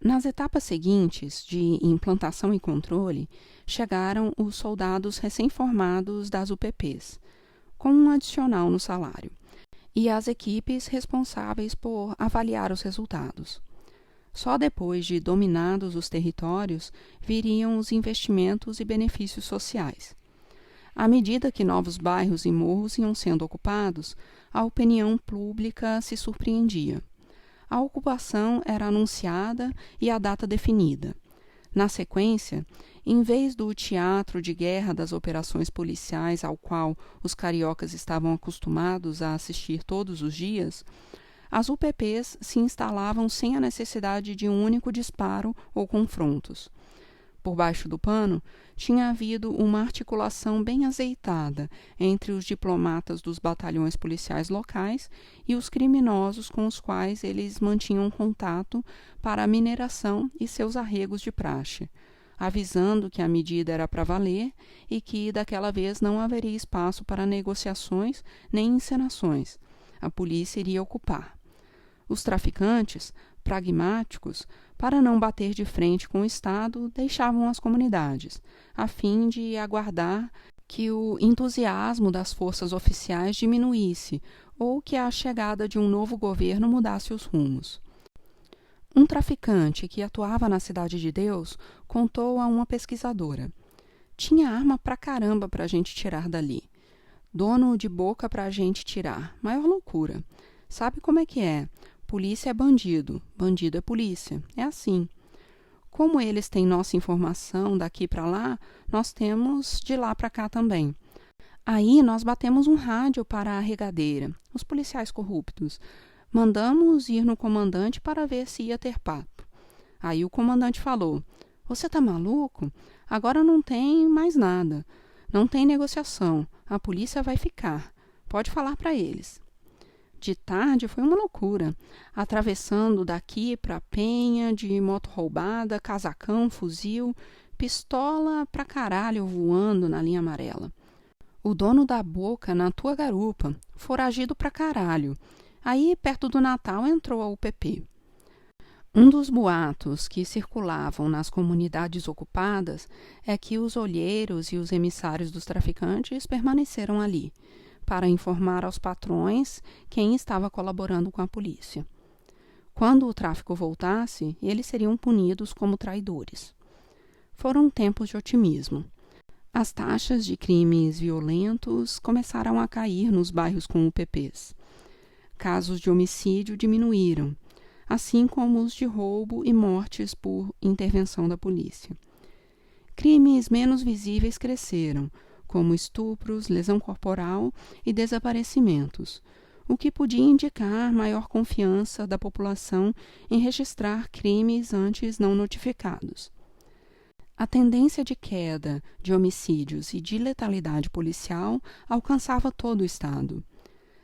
Nas etapas seguintes, de implantação e controle, chegaram os soldados recém-formados das UPPs, com um adicional no salário, e as equipes responsáveis por avaliar os resultados. Só depois de dominados os territórios viriam os investimentos e benefícios sociais. À medida que novos bairros e morros iam sendo ocupados, a opinião pública se surpreendia. A ocupação era anunciada e a data definida. Na sequência, em vez do teatro de guerra das operações policiais ao qual os cariocas estavam acostumados a assistir todos os dias, as UPPs se instalavam sem a necessidade de um único disparo ou confrontos. Por baixo do pano, tinha havido uma articulação bem azeitada entre os diplomatas dos batalhões policiais locais e os criminosos com os quais eles mantinham contato para a mineração e seus arregos de praxe, avisando que a medida era para valer e que daquela vez não haveria espaço para negociações nem encenações. A polícia iria ocupar. Os traficantes, pragmáticos, para não bater de frente com o Estado, deixavam as comunidades, a fim de aguardar que o entusiasmo das forças oficiais diminuísse ou que a chegada de um novo governo mudasse os rumos. Um traficante que atuava na Cidade de Deus contou a uma pesquisadora: tinha arma pra caramba pra gente tirar dali. Dono de boca pra gente tirar. Maior loucura. Sabe como é que é? Polícia é bandido, bandido é polícia. É assim. Como eles têm nossa informação daqui para lá, nós temos de lá para cá também. Aí nós batemos um rádio para a regadeira, os policiais corruptos. Mandamos ir no comandante para ver se ia ter papo. Aí o comandante falou: você tá maluco? Agora não tem mais nada. Não tem negociação. A polícia vai ficar. Pode falar para eles. De tarde foi uma loucura, atravessando daqui para Penha, de moto roubada, casacão, fuzil, pistola pra caralho voando na linha amarela. O dono da boca na tua garupa, foragido pra caralho. Aí, perto do Natal, entrou a UPP. Um dos boatos que circulavam nas comunidades ocupadas é que os olheiros e os emissários dos traficantes permaneceram ali, para informar aos patrões quem estava colaborando com a polícia. Quando o tráfico voltasse, eles seriam punidos como traidores. Foram tempos de otimismo. As taxas de crimes violentos começaram a cair nos bairros com UPPs. Casos de homicídio diminuíram, assim como os de roubo e mortes por intervenção da polícia. Crimes menos visíveis cresceram, como estupros, lesão corporal e desaparecimentos, o que podia indicar maior confiança da população em registrar crimes antes não notificados. A tendência de queda de homicídios e de letalidade policial alcançava todo o estado.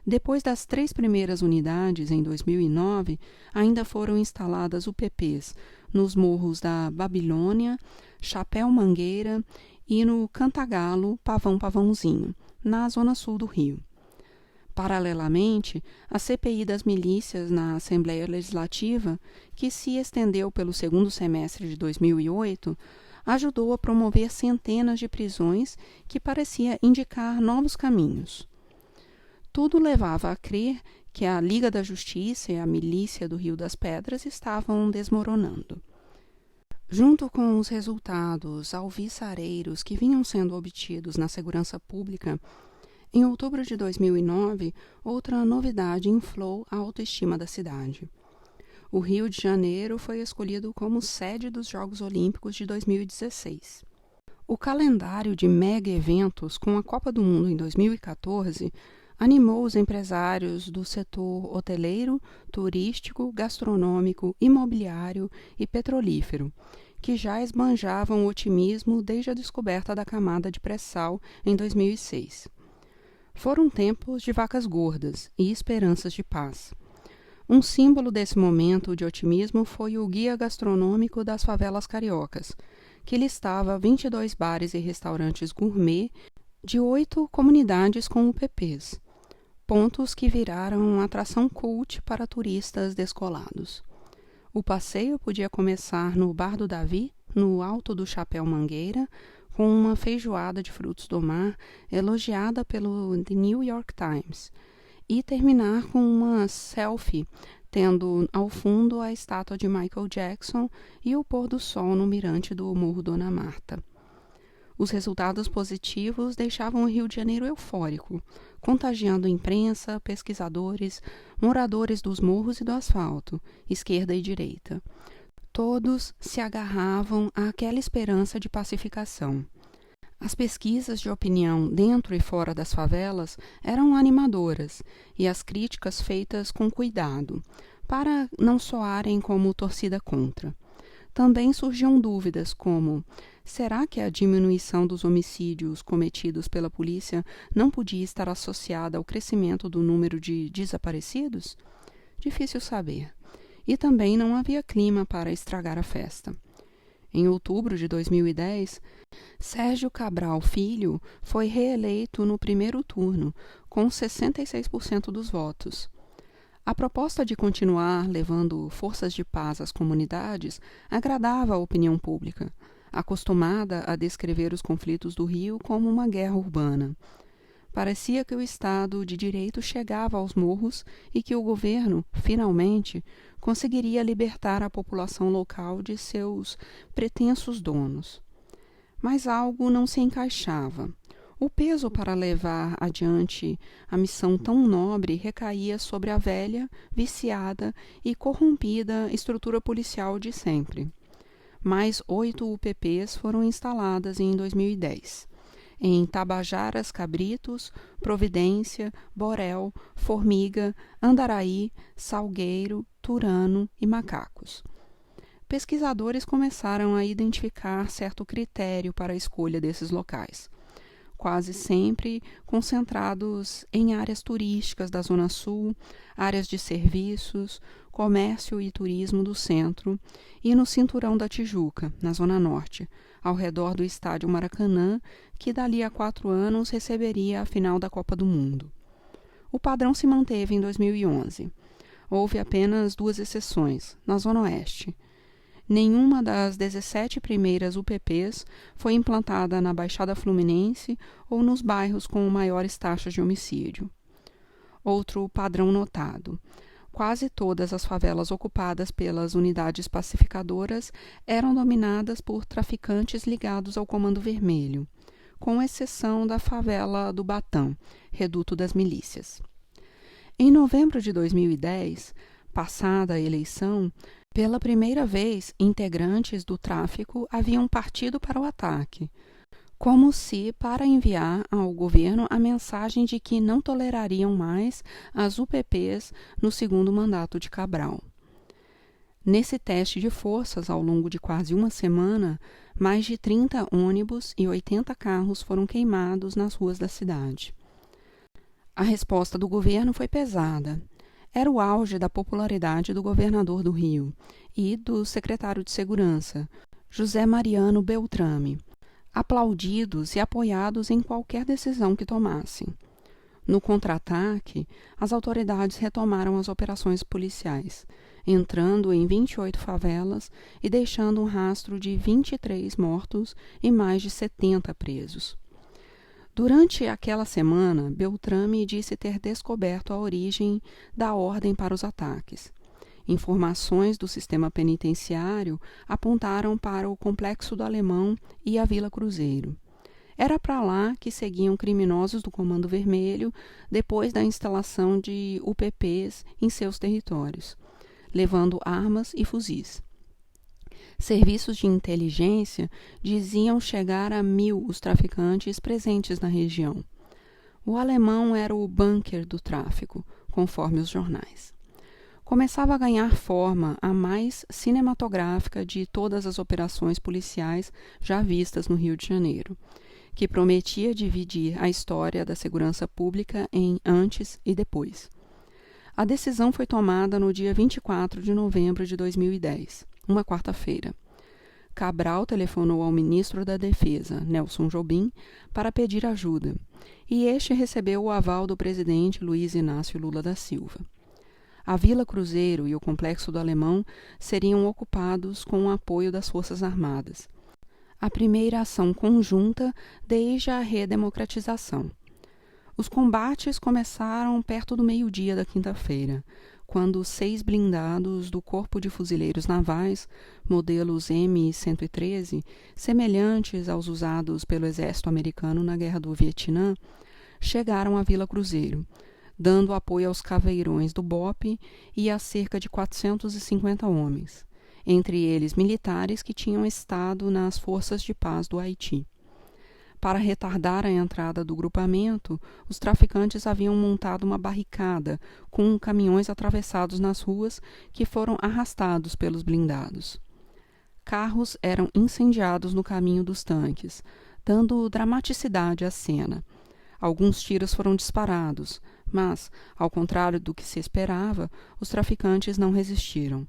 Depois das 3 primeiras unidades, em 2009, ainda foram instaladas UPPs nos morros da Babilônia, Chapéu Mangueira e no Cantagalo, Pavão-Pavãozinho, na zona sul do Rio. Paralelamente, a CPI das milícias na Assembleia Legislativa, que se estendeu pelo segundo semestre de 2008, ajudou a promover centenas de prisões que parecia indicar novos caminhos. Tudo levava a crer que a Liga da Justiça e a milícia do Rio das Pedras estavam desmoronando. Junto com os resultados alvissareiros que vinham sendo obtidos na segurança pública, em outubro de 2009, outra novidade inflou a autoestima da cidade. O Rio de Janeiro foi escolhido como sede dos Jogos Olímpicos de 2016. O calendário de mega-eventos com a Copa do Mundo em 2014 animou os empresários do setor hoteleiro, turístico, gastronômico, imobiliário e petrolífero, que já esbanjavam otimismo desde a descoberta da camada de pré-sal em 2006. Foram tempos de vacas gordas e esperanças de paz. Um símbolo desse momento de otimismo foi o Guia Gastronômico das Favelas Cariocas, que listava 22 bares e restaurantes gourmet de 8 comunidades com UPPs, pontos que viraram atração cult para turistas descolados. O passeio podia começar no Bar do Davi, no alto do Chapéu Mangueira, com uma feijoada de frutos do mar elogiada pelo The New York Times, e terminar com uma selfie, tendo ao fundo a estátua de Michael Jackson e o pôr do sol no mirante do Morro Dona Marta. Os resultados positivos deixavam o Rio de Janeiro eufórico, contagiando imprensa, pesquisadores, moradores dos morros e do asfalto, esquerda e direita. Todos se agarravam àquela esperança de pacificação. As pesquisas de opinião dentro e fora das favelas eram animadoras e as críticas feitas com cuidado, para não soarem como torcida contra. Também surgiam dúvidas como: será que a diminuição dos homicídios cometidos pela polícia não podia estar associada ao crescimento do número de desaparecidos? Difícil saber. E também não havia clima para estragar a festa. Em outubro de 2010, Sérgio Cabral Filho foi reeleito no primeiro turno, com 66% dos votos. A proposta de continuar levando forças de paz às comunidades agradava a opinião pública, acostumada a descrever os conflitos do Rio como uma guerra urbana. Parecia que o Estado de Direito chegava aos morros e que o governo, finalmente, conseguiria libertar a população local de seus pretensos donos. Mas algo não se encaixava. O peso para levar adiante a missão tão nobre recaía sobre a velha, viciada e corrompida estrutura policial de sempre. Mais 8 UPPs foram instaladas em 2010. Em Tabajaras, Cabritos, Providência, Borel, Formiga, Andaraí, Salgueiro, Turano e Macacos. Pesquisadores começaram a identificar certo critério para a escolha desses locais, quase sempre concentrados em áreas turísticas da Zona Sul, áreas de serviços, comércio e turismo do centro e no Cinturão da Tijuca, na Zona Norte, ao redor do estádio Maracanã, que dali a 4 anos receberia a final da Copa do Mundo. O padrão se manteve em 2011. Houve apenas 2 exceções, na Zona Oeste. Nenhuma das 17 primeiras UPPs foi implantada na Baixada Fluminense ou nos bairros com maiores taxas de homicídio. Outro padrão notado: quase todas as favelas ocupadas pelas unidades pacificadoras eram dominadas por traficantes ligados ao Comando Vermelho, com exceção da favela do Batã, reduto das milícias. Em novembro de 2010, passada a eleição, pela primeira vez, integrantes do tráfico haviam partido para o ataque, como se para enviar ao governo a mensagem de que não tolerariam mais as UPPs no segundo mandato de Cabral. Nesse teste de forças, ao longo de quase uma semana, mais de 30 ônibus e 80 carros foram queimados nas ruas da cidade. A resposta do governo foi pesada. Era o auge da popularidade do governador do Rio e do secretário de Segurança, José Mariano Beltrame, aplaudidos e apoiados em qualquer decisão que tomassem. No contra-ataque, as autoridades retomaram as operações policiais, entrando em 28 favelas e deixando um rastro de 23 mortos e mais de 70 presos. Durante aquela semana, Beltrame disse ter descoberto a origem da ordem para os ataques. Informações do sistema penitenciário apontaram para o Complexo do Alemão e a Vila Cruzeiro. Era para lá que seguiam criminosos do Comando Vermelho depois da instalação de UPPs em seus territórios, levando armas e fuzis. Serviços de inteligência diziam chegar a 1.000 os traficantes presentes na região. O alemão era o bunker do tráfico, conforme os jornais. Começava a ganhar forma a mais cinematográfica de todas as operações policiais já vistas no Rio de Janeiro, que prometia dividir a história da segurança pública em antes e depois. A decisão foi tomada no dia 24 de novembro de 2010, uma quarta-feira. Cabral telefonou ao ministro da Defesa, Nelson Jobim, para pedir ajuda, e este recebeu o aval do presidente Luiz Inácio Lula da Silva. A Vila Cruzeiro e o Complexo do Alemão seriam ocupados com o apoio das Forças Armadas. A primeira ação conjunta desde a redemocratização. Os combates começaram perto do meio-dia da quinta-feira, quando 6 blindados do Corpo de Fuzileiros Navais, modelos M-113, semelhantes aos usados pelo exército americano na Guerra do Vietnã, chegaram à Vila Cruzeiro, dando apoio aos caveirões do BOPE e a cerca de 450 homens, entre eles militares que tinham estado nas forças de paz do Haiti. Para retardar a entrada do grupamento, os traficantes haviam montado uma barricada com caminhões atravessados nas ruas que foram arrastados pelos blindados. Carros eram incendiados no caminho dos tanques, dando dramaticidade à cena. Alguns tiros foram disparados, mas, ao contrário do que se esperava, os traficantes não resistiram.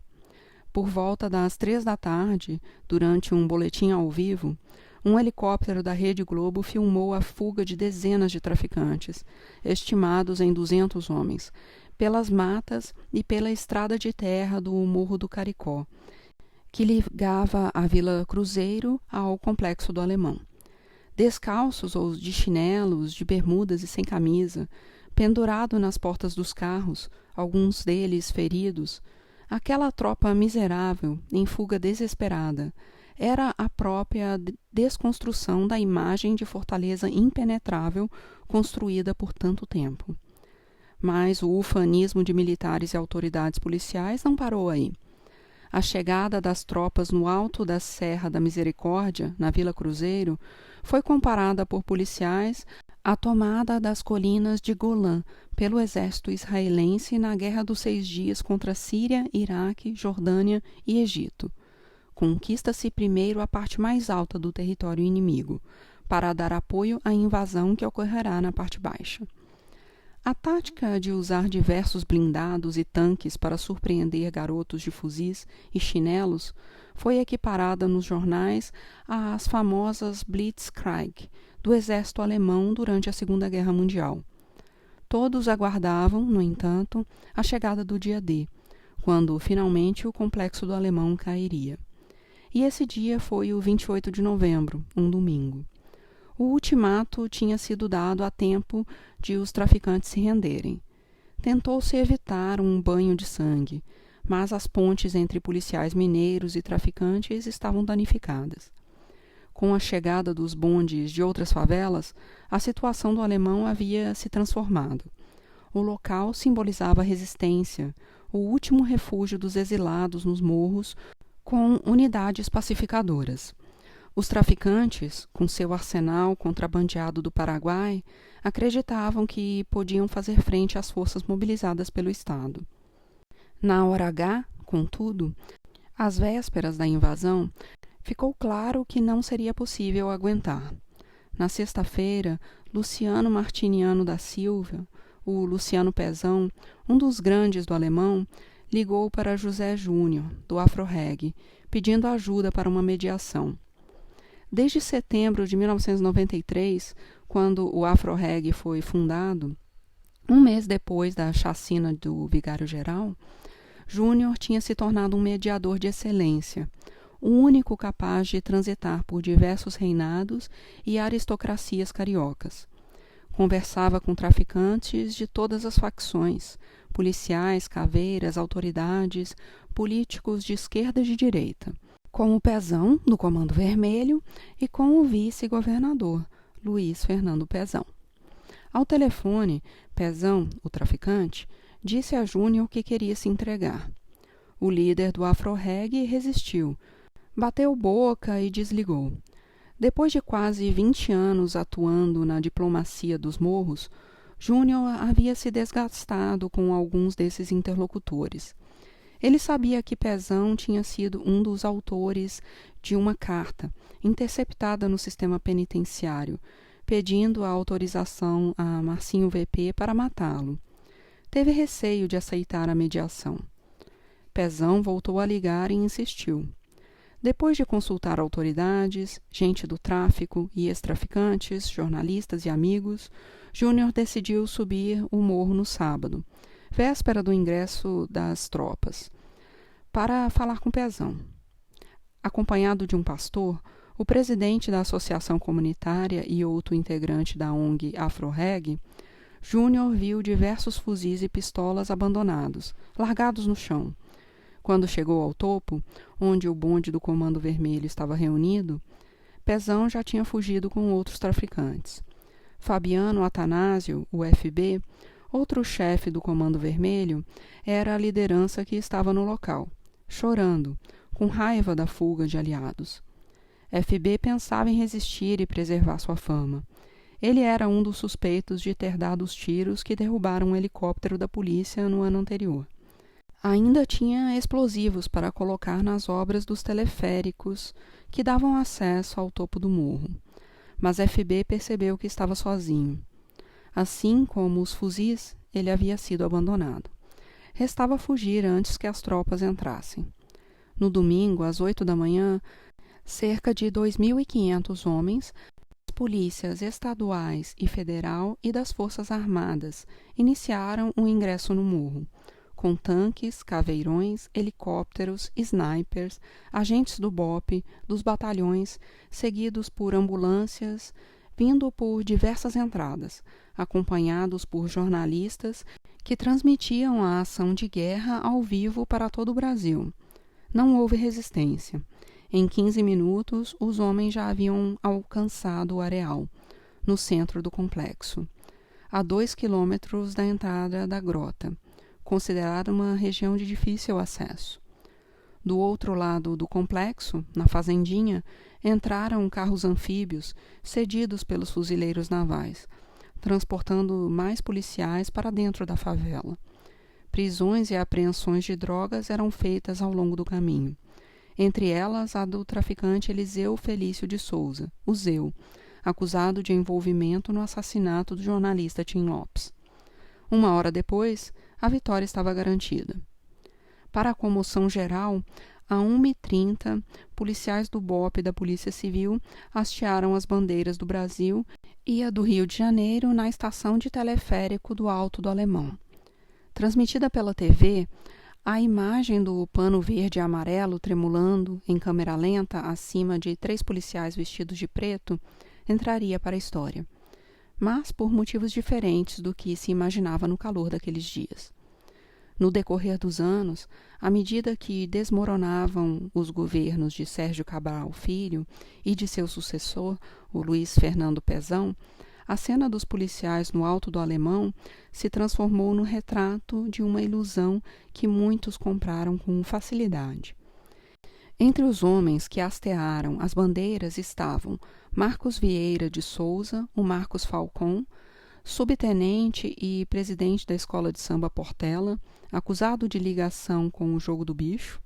Por volta das 3 da tarde, durante um boletim ao vivo, um helicóptero da Rede Globo filmou a fuga de dezenas de traficantes, estimados em 200 homens, pelas matas e pela estrada de terra do Morro do Caricó, que ligava a Vila Cruzeiro ao Complexo do Alemão. Descalços ou de chinelos, de bermudas e sem camisa, pendurado nas portas dos carros, alguns deles feridos, aquela tropa miserável, em fuga desesperada, era a própria desconstrução da imagem de fortaleza impenetrável construída por tanto tempo. Mas o ufanismo de militares e autoridades policiais não parou aí. A chegada das tropas no alto da Serra da Misericórdia, na Vila Cruzeiro, foi comparada por policiais à tomada das colinas de Golã pelo exército israelense na Guerra dos 6 Dias contra Síria, Iraque, Jordânia e Egito. Conquista-se primeiro a parte mais alta do território inimigo, para dar apoio à invasão que ocorrerá na parte baixa. A tática de usar diversos blindados e tanques para surpreender garotos de fuzis e chinelos foi equiparada nos jornais às famosas Blitzkrieg do exército alemão durante a Segunda Guerra Mundial. Todos aguardavam, no entanto, a chegada do dia D, quando finalmente o Complexo do Alemão cairia. E esse dia foi o 28 de novembro, um domingo. O ultimato tinha sido dado a tempo de os traficantes se renderem. tentou-se evitar um banho de sangue, mas as pontes entre policiais mineiros e traficantes estavam danificadas. Com a chegada dos bondes de outras favelas, a situação do alemão havia se transformado. O local simbolizava a resistência, o último refúgio dos exilados nos morros, com unidades pacificadoras. Os traficantes, com seu arsenal contrabandeado do Paraguai, acreditavam que podiam fazer frente às forças mobilizadas pelo Estado. Na hora H, contudo, às vésperas da invasão, ficou claro que não seria possível aguentar. Na sexta-feira, Luciano Martiniano da Silva, o Luciano Pezão, um dos grandes do alemão, ligou para José Júnior, do Afro-Reg, pedindo ajuda para uma mediação. Desde setembro de 1993, quando o Afro-Reg foi fundado, um mês depois da chacina do vigário-geral, Júnior tinha se tornado um mediador de excelência, o único capaz de transitar por diversos reinados e aristocracias cariocas. Conversava com traficantes de todas as facções, policiais, caveiras, autoridades, políticos de esquerda e de direita, com o Pezão, do Comando Vermelho, e com o vice-governador, Luiz Fernando Pezão. Ao telefone, Pezão, o traficante, disse a Júnior que queria se entregar. O líder do Afro-Reg resistiu, bateu boca e desligou. Depois de quase 20 anos atuando na diplomacia dos morros, Júnior havia se desgastado com alguns desses interlocutores. Ele sabia que Pezão tinha sido um dos autores de uma carta, interceptada no sistema penitenciário, pedindo a autorização a Marcinho VP para matá-lo. Teve receio de aceitar a mediação. Pezão voltou a ligar e insistiu. Depois de consultar autoridades, gente do tráfico e ex-traficantes, jornalistas e amigos, Júnior decidiu subir o morro no sábado, véspera do ingresso das tropas, para falar com Pezão. Acompanhado de um pastor, o presidente da associação comunitária e outro integrante da ONG Afro-Reg, Júnior viu diversos fuzis e pistolas abandonados, largados no chão. Quando chegou ao topo, onde o bonde do Comando Vermelho estava reunido, Pezão já tinha fugido com outros traficantes. Fabiano Atanásio, o FB, outro chefe do Comando Vermelho, era a liderança que estava no local, chorando, com raiva da fuga de aliados. FB pensava em resistir e preservar sua fama. Ele era um dos suspeitos de ter dado os tiros que derrubaram um helicóptero da polícia no ano anterior. Ainda tinha explosivos para colocar nas obras dos teleféricos que davam acesso ao topo do morro. Mas FB percebeu que estava sozinho. Assim como os fuzis, ele havia sido abandonado. Restava fugir antes que as tropas entrassem. No domingo, às 8 da manhã, cerca de 2.500 homens, das polícias estaduais e federal e das Forças Armadas, iniciaram o ingresso no morro, com tanques, caveirões, helicópteros, snipers, agentes do BOPE, dos batalhões, seguidos por ambulâncias, vindo por diversas entradas, acompanhados por jornalistas que transmitiam a ação de guerra ao vivo para todo o Brasil. Não houve resistência. Em 15 minutos, os homens já haviam alcançado o areal, no centro do complexo, a 2 quilômetros da entrada da grota, considerada uma região de difícil acesso. Do outro lado do complexo, na fazendinha, entraram carros anfíbios cedidos pelos fuzileiros navais, transportando mais policiais para dentro da favela. Prisões e apreensões de drogas eram feitas ao longo do caminho. Entre elas, a do traficante Eliseu Felício de Souza, o Zeu, acusado de envolvimento no assassinato do jornalista Tim Lopes. 1 hora depois, a vitória estava garantida. Para a comoção geral, a 1h30, policiais do BOPE e da Polícia Civil hastearam as bandeiras do Brasil e a do Rio de Janeiro na estação de teleférico do Alto do Alemão. Transmitida pela TV, a imagem do pano verde e amarelo tremulando em câmera lenta acima de 3 policiais vestidos de preto entraria para a história. mas por motivos diferentes do que se imaginava no calor daqueles dias. No decorrer dos anos, à medida que desmoronavam os governos de Sérgio Cabral Filho e de seu sucessor, o Luiz Fernando Pezão, a cena dos policiais no Alto do Alemão se transformou no retrato de uma ilusão que muitos compraram com facilidade. Entre os homens que hastearam as bandeiras estavam Marcos Vieira de Souza, o Marcos Falcon, subtenente e presidente da Escola de Samba Portela, acusado de ligação com o jogo do bicho.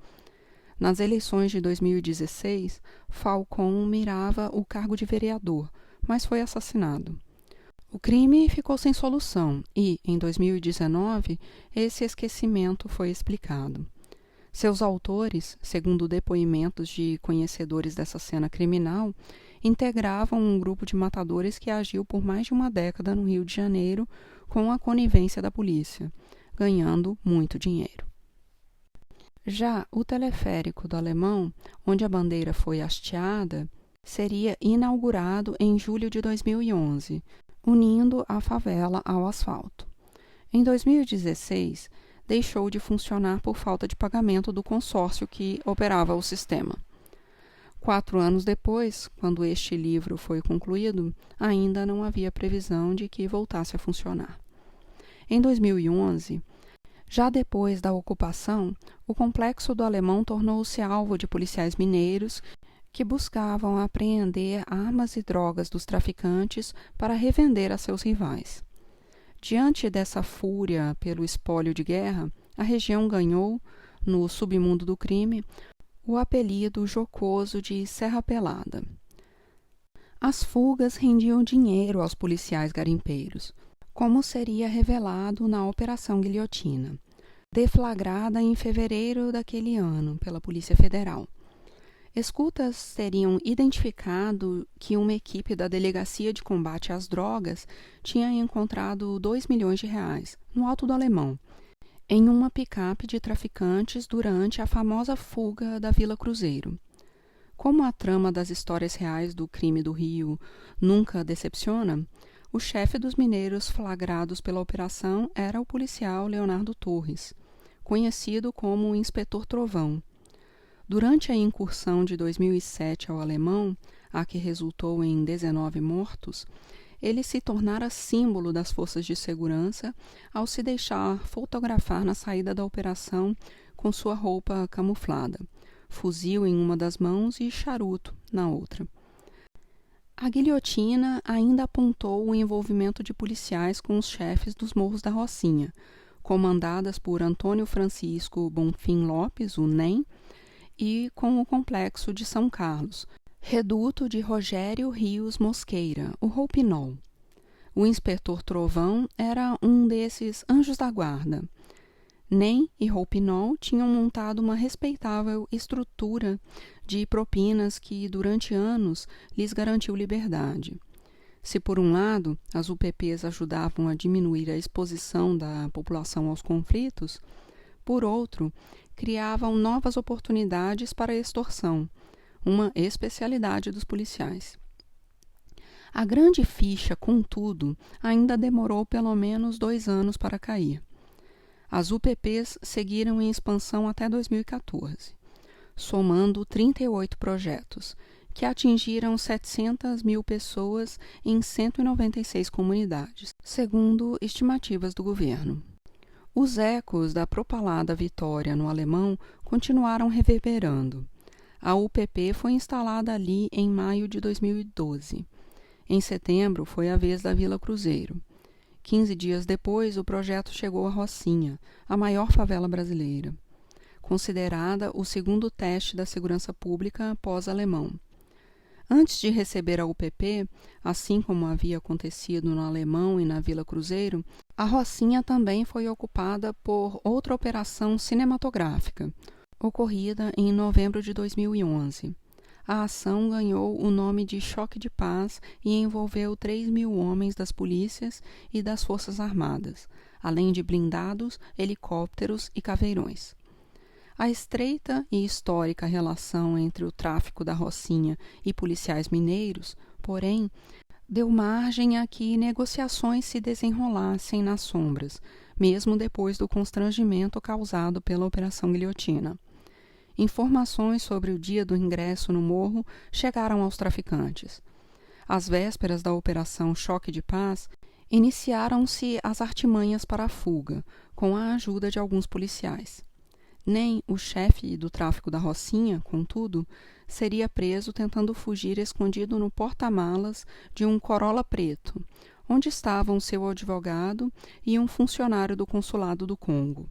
Nas eleições de 2016, Falcon mirava o cargo de vereador, mas foi assassinado. O crime ficou sem solução e, em 2019, esse esquecimento foi explicado. Seus autores, segundo depoimentos de conhecedores dessa cena criminal, integravam um grupo de matadores que agiu por mais de uma década no Rio de Janeiro com a conivência da polícia, ganhando muito dinheiro. Já o teleférico do Alemão, onde a bandeira foi hasteada, seria inaugurado em julho de 2011, unindo a favela ao asfalto. Em 2016, deixou de funcionar por falta de pagamento do consórcio que operava o sistema. 4 anos depois, quando este livro foi concluído, ainda não havia previsão de que voltasse a funcionar. Em 2011, já depois da ocupação, o complexo do Alemão tornou-se alvo de policiais mineiros que buscavam apreender armas e drogas dos traficantes para revender a seus rivais. Diante dessa fúria pelo espólio de guerra, a região ganhou, no submundo do crime, o apelido jocoso de Serra Pelada. As fugas rendiam dinheiro aos policiais garimpeiros, como seria revelado na Operação Guilhotina, deflagrada em fevereiro daquele ano pela Polícia Federal. Escutas teriam identificado que uma equipe da Delegacia de Combate às Drogas tinha encontrado R$2 milhões no Alto do Alemão, em uma picape de traficantes durante a famosa fuga da Vila Cruzeiro. Como a trama das histórias reais do crime do Rio nunca decepciona, o chefe dos mineiros flagrados pela operação era o policial Leonardo Torres, conhecido como o Inspetor Trovão. Durante a incursão de 2007 ao Alemão, a que resultou em 19 mortos, ele se tornara símbolo das forças de segurança ao se deixar fotografar na saída da operação com sua roupa camuflada, fuzil em uma das mãos e charuto na outra. A guilhotina ainda apontou o envolvimento de policiais com os chefes dos Morros da Rocinha, comandadas por Antônio Francisco Bonfim Lopes, o NEM, e com o Complexo de São Carlos, reduto de Rogério Rios Mosqueira, o Roupinol. O inspetor Trovão era um desses anjos da guarda. NEM e Roupinol tinham montado uma respeitável estrutura de propinas que, durante anos, lhes garantiu liberdade. Se, por um lado, as UPPs ajudavam a diminuir a exposição da população aos conflitos, por outro, criavam novas oportunidades para a extorsão, uma especialidade dos policiais. A grande ficha, contudo, ainda demorou pelo menos 2 anos para cair. As UPPs seguiram em expansão até 2014, somando 38 projetos, que atingiram 700 mil pessoas em 196 comunidades, segundo estimativas do governo. Os ecos da propalada vitória no Alemão continuaram reverberando. A UPP foi instalada ali em maio de 2012. Em setembro foi a vez da Vila Cruzeiro. 15 dias depois, o projeto chegou à Rocinha, a maior favela brasileira, considerada o segundo teste da segurança pública pós-alemão. Antes de receber a UPP, assim como havia acontecido no Alemão e na Vila Cruzeiro, a Rocinha também foi ocupada por outra operação cinematográfica, ocorrida em novembro de 2011. A ação ganhou o nome de Choque de Paz e envolveu 3.000 homens das polícias e das Forças Armadas, além de blindados, helicópteros e caveirões. A estreita e histórica relação entre o tráfico da Rocinha e policiais mineiros, porém, deu margem a que negociações se desenrolassem nas sombras, mesmo depois do constrangimento causado pela Operação Guilhotina. Informações sobre o dia do ingresso no morro chegaram aos traficantes. Às vésperas da Operação Choque de Paz, iniciaram-se as artimanhas para a fuga, com a ajuda de alguns policiais. Nem o chefe do tráfico da Rocinha, contudo, seria preso tentando fugir escondido no porta-malas de um Corolla preto, onde estavam seu advogado e um funcionário do consulado do Congo.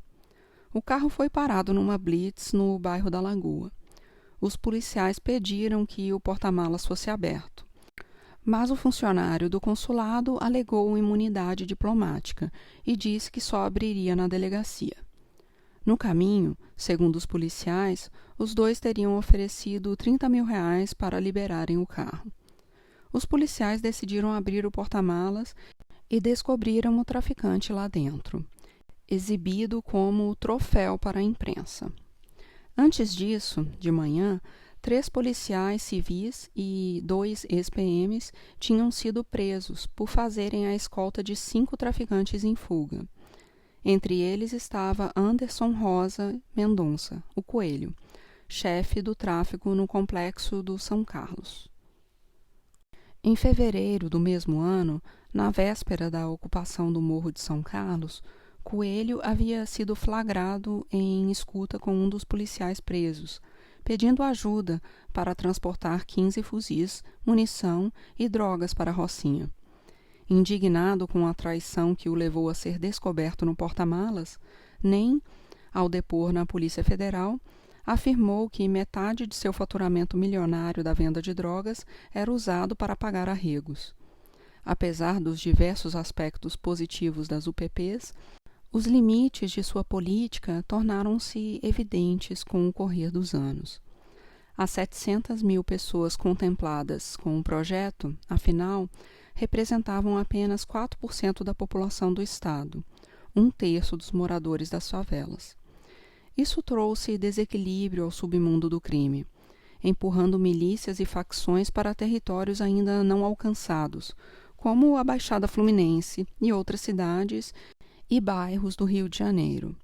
O carro foi parado numa blitz no bairro da Lagoa. Os policiais pediram que o porta-malas fosse aberto, mas o funcionário do consulado alegou imunidade diplomática e disse que só abriria na delegacia. No caminho, segundo os policiais, os dois teriam oferecido R$30 mil para liberarem o carro. Os policiais decidiram abrir o porta-malas e descobriram o traficante lá dentro, exibido como troféu para a imprensa. Antes disso, de manhã, 3 policiais civis e 2 ex-PMs tinham sido presos por fazerem a escolta de 5 traficantes em fuga. Entre eles estava Anderson Rosa Mendonça, o Coelho, chefe do tráfico no complexo do São Carlos. Em fevereiro do mesmo ano, na véspera da ocupação do Morro de São Carlos, Coelho havia sido flagrado em escuta com um dos policiais presos, pedindo ajuda para transportar 15 fuzis, munição e drogas para a Rocinha. Indignado com a traição que o levou a ser descoberto no porta-malas, Nem, ao depor na Polícia Federal, afirmou que metade de seu faturamento milionário da venda de drogas era usado para pagar arregos. Apesar dos diversos aspectos positivos das UPPs, os limites de sua política tornaram-se evidentes com o correr dos anos. As 700 mil pessoas contempladas com o projeto, afinal, representavam apenas 4% da população do estado, 1/3 dos moradores das favelas. Isso trouxe desequilíbrio ao submundo do crime, empurrando milícias e facções para territórios ainda não alcançados, como a Baixada Fluminense e outras cidades e bairros do Rio de Janeiro.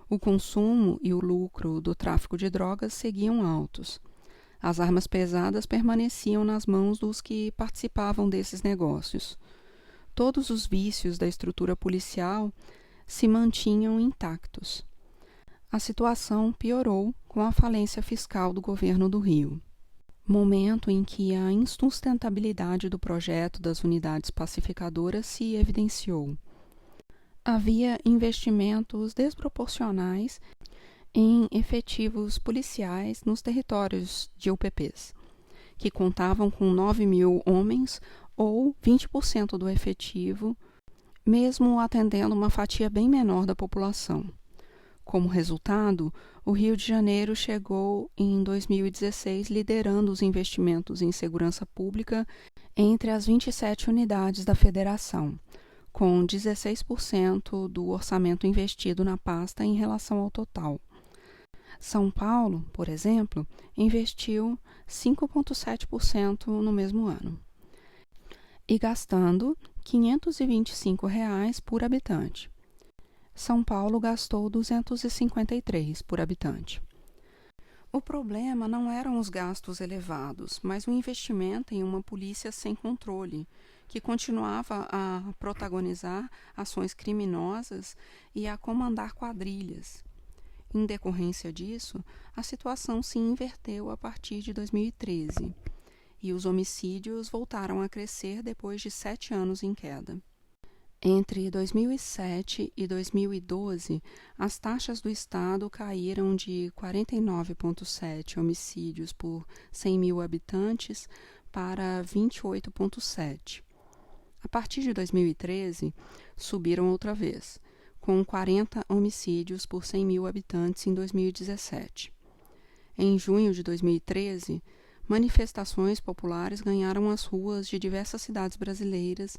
O consumo e o lucro do tráfico de drogas seguiam altos. As armas pesadas permaneciam nas mãos dos que participavam desses negócios. Todos os vícios da estrutura policial se mantinham intactos. A situação piorou com a falência fiscal do governo do Rio, momento em que a insustentabilidade do projeto das unidades pacificadoras se evidenciou. Havia investimentos desproporcionais em efetivos policiais nos territórios de UPPs, que contavam com 9 mil homens ou 20% do efetivo, mesmo atendendo uma fatia bem menor da população. Como resultado, o Rio de Janeiro chegou em 2016 liderando os investimentos em segurança pública entre as 27 unidades da federação, com 16% do orçamento investido na pasta em relação ao total. São Paulo, por exemplo, investiu 5,7% no mesmo ano, e gastando R$ 525 por habitante. São Paulo gastou 253 por habitante. O problema não eram os gastos elevados, mas o investimento em uma polícia sem controle, que continuava a protagonizar ações criminosas e a comandar quadrilhas. Em decorrência disso, a situação se inverteu a partir de 2013, e os homicídios voltaram a crescer depois de 7 anos em queda. Entre 2007 e 2012, as taxas do Estado caíram de 49,7 homicídios por 100 mil habitantes para 28,7. A partir de 2013, subiram outra vez, com 40 homicídios por 100 mil habitantes em 2017. Em junho de 2013, manifestações populares ganharam as ruas de diversas cidades brasileiras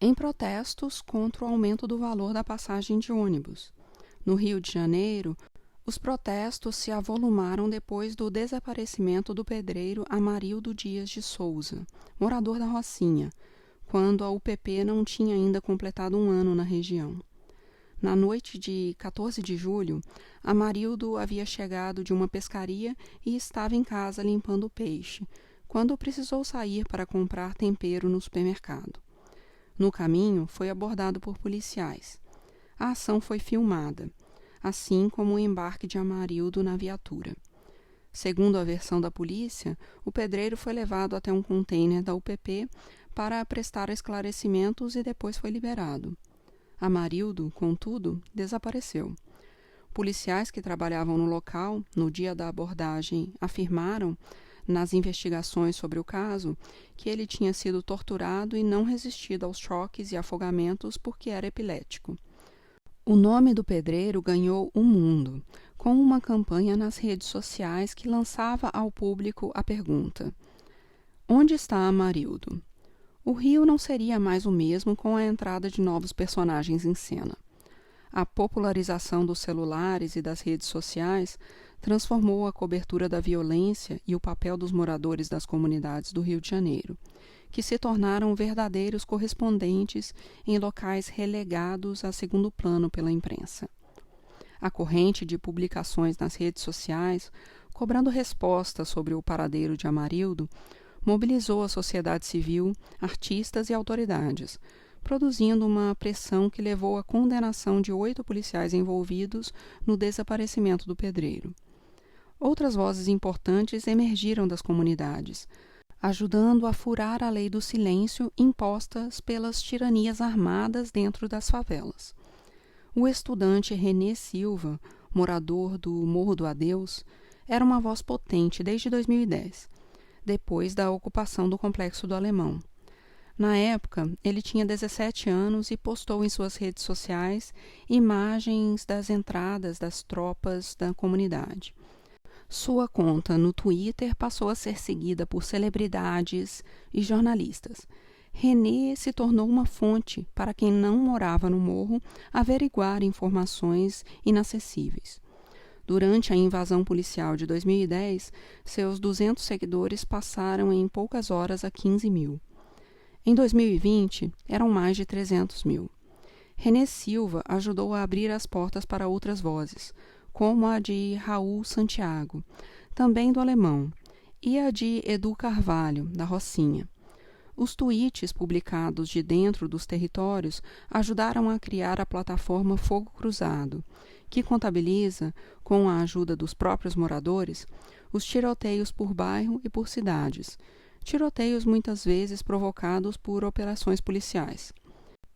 em protestos contra o aumento do valor da passagem de ônibus. No Rio de Janeiro, os protestos se avolumaram depois do desaparecimento do pedreiro Amarildo Dias de Souza, morador da Rocinha, quando a UPP não tinha ainda completado 1 ano na região. Na noite de 14 de julho, Amarildo havia chegado de uma pescaria e estava em casa limpando o peixe, quando precisou sair para comprar tempero no supermercado. No caminho, foi abordado por policiais. A ação foi filmada, assim como o embarque de Amarildo na viatura. Segundo a versão da polícia, o pedreiro foi levado até um container da UPP para prestar esclarecimentos e depois foi liberado. Amarildo, contudo, desapareceu. Policiais que trabalhavam no local, no dia da abordagem, afirmaram, nas investigações sobre o caso, que ele tinha sido torturado e não resistido aos choques e afogamentos porque era epilético. O nome do pedreiro ganhou o mundo, com uma campanha nas redes sociais que lançava ao público a pergunta: onde está Amarildo? O Rio não seria mais o mesmo com a entrada de novos personagens em cena. A popularização dos celulares e das redes sociais transformou a cobertura da violência e o papel dos moradores das comunidades do Rio de Janeiro, que se tornaram verdadeiros correspondentes em locais relegados a segundo plano pela imprensa. A corrente de publicações nas redes sociais, cobrando respostas sobre o paradeiro de Amarildo, mobilizou a sociedade civil, artistas e autoridades, produzindo uma pressão que levou à condenação de 8 policiais envolvidos no desaparecimento do pedreiro. Outras vozes importantes emergiram das comunidades, ajudando a furar a lei do silêncio impostas pelas tiranias armadas dentro das favelas. O estudante Renê Silva, morador do Morro do Adeus, era uma voz potente desde 2010, depois da ocupação do Complexo do Alemão. Na época, ele tinha 17 anos e postou em suas redes sociais imagens das entradas das tropas da comunidade. Sua conta no Twitter passou a ser seguida por celebridades e jornalistas. Renê se tornou uma fonte para quem não morava no morro averiguar informações inacessíveis. Durante a invasão policial de 2010, seus 200 seguidores passaram em poucas horas a 15 mil. Em 2020, eram mais de 300 mil. Renê Silva ajudou a abrir as portas para outras vozes, como a de Raul Santiago, também do Alemão, e a de Edu Carvalho, da Rocinha. Os tweets publicados de dentro dos territórios ajudaram a criar a plataforma Fogo Cruzado, que contabiliza, com a ajuda dos próprios moradores, os tiroteios por bairro e por cidades, tiroteios muitas vezes provocados por operações policiais.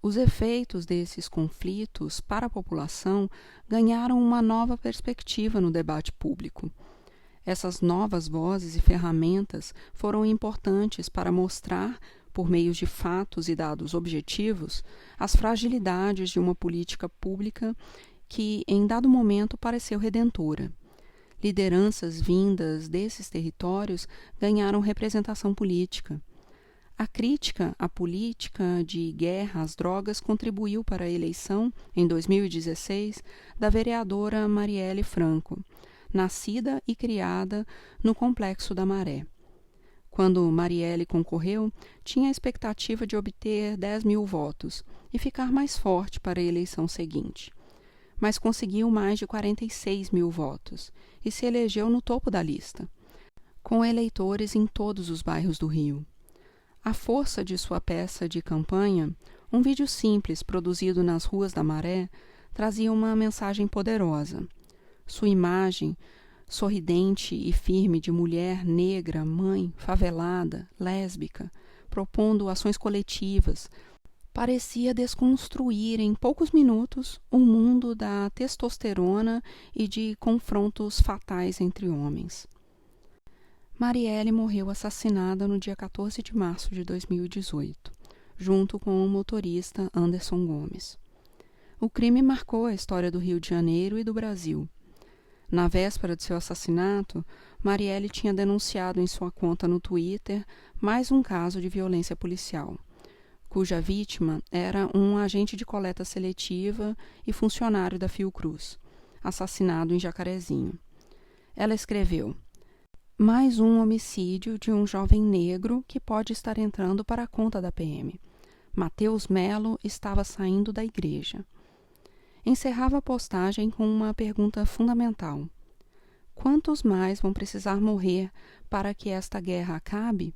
Os efeitos desses conflitos para a população ganharam uma nova perspectiva no debate público. Essas novas vozes e ferramentas foram importantes para mostrar, por meio de fatos e dados objetivos, as fragilidades de uma política pública que, em dado momento, pareceu redentora. Lideranças vindas desses territórios ganharam representação política. A crítica à política de guerra às drogas contribuiu para a eleição, em 2016, da vereadora Marielle Franco, nascida e criada no Complexo da Maré. Quando Marielle concorreu, tinha a expectativa de obter 10 mil votos e ficar mais forte para a eleição seguinte. Mas conseguiu mais de 46 mil votos e se elegeu no topo da lista, com eleitores em todos os bairros do Rio. A força de sua peça de campanha, um vídeo simples produzido nas ruas da Maré, trazia uma mensagem poderosa. Sua imagem, sorridente e firme de mulher negra, mãe, favelada, lésbica, propondo ações coletivas, parecia desconstruir em poucos minutos o mundo da testosterona e de confrontos fatais entre homens. Marielle morreu assassinada no dia 14 de março de 2018, junto com o motorista Anderson Gomes. O crime marcou a história do Rio de Janeiro e do Brasil. Na véspera de seu assassinato, Marielle tinha denunciado em sua conta no Twitter mais um caso de violência policial, cuja vítima era um agente de coleta seletiva e funcionário da Fiocruz, assassinado em Jacarezinho. Ela escreveu: mais um homicídio de um jovem negro que pode estar entrando para a conta da PM. Mateus Melo estava saindo da igreja. Encerrava a postagem com uma pergunta fundamental: quantos mais vão precisar morrer para que esta guerra acabe?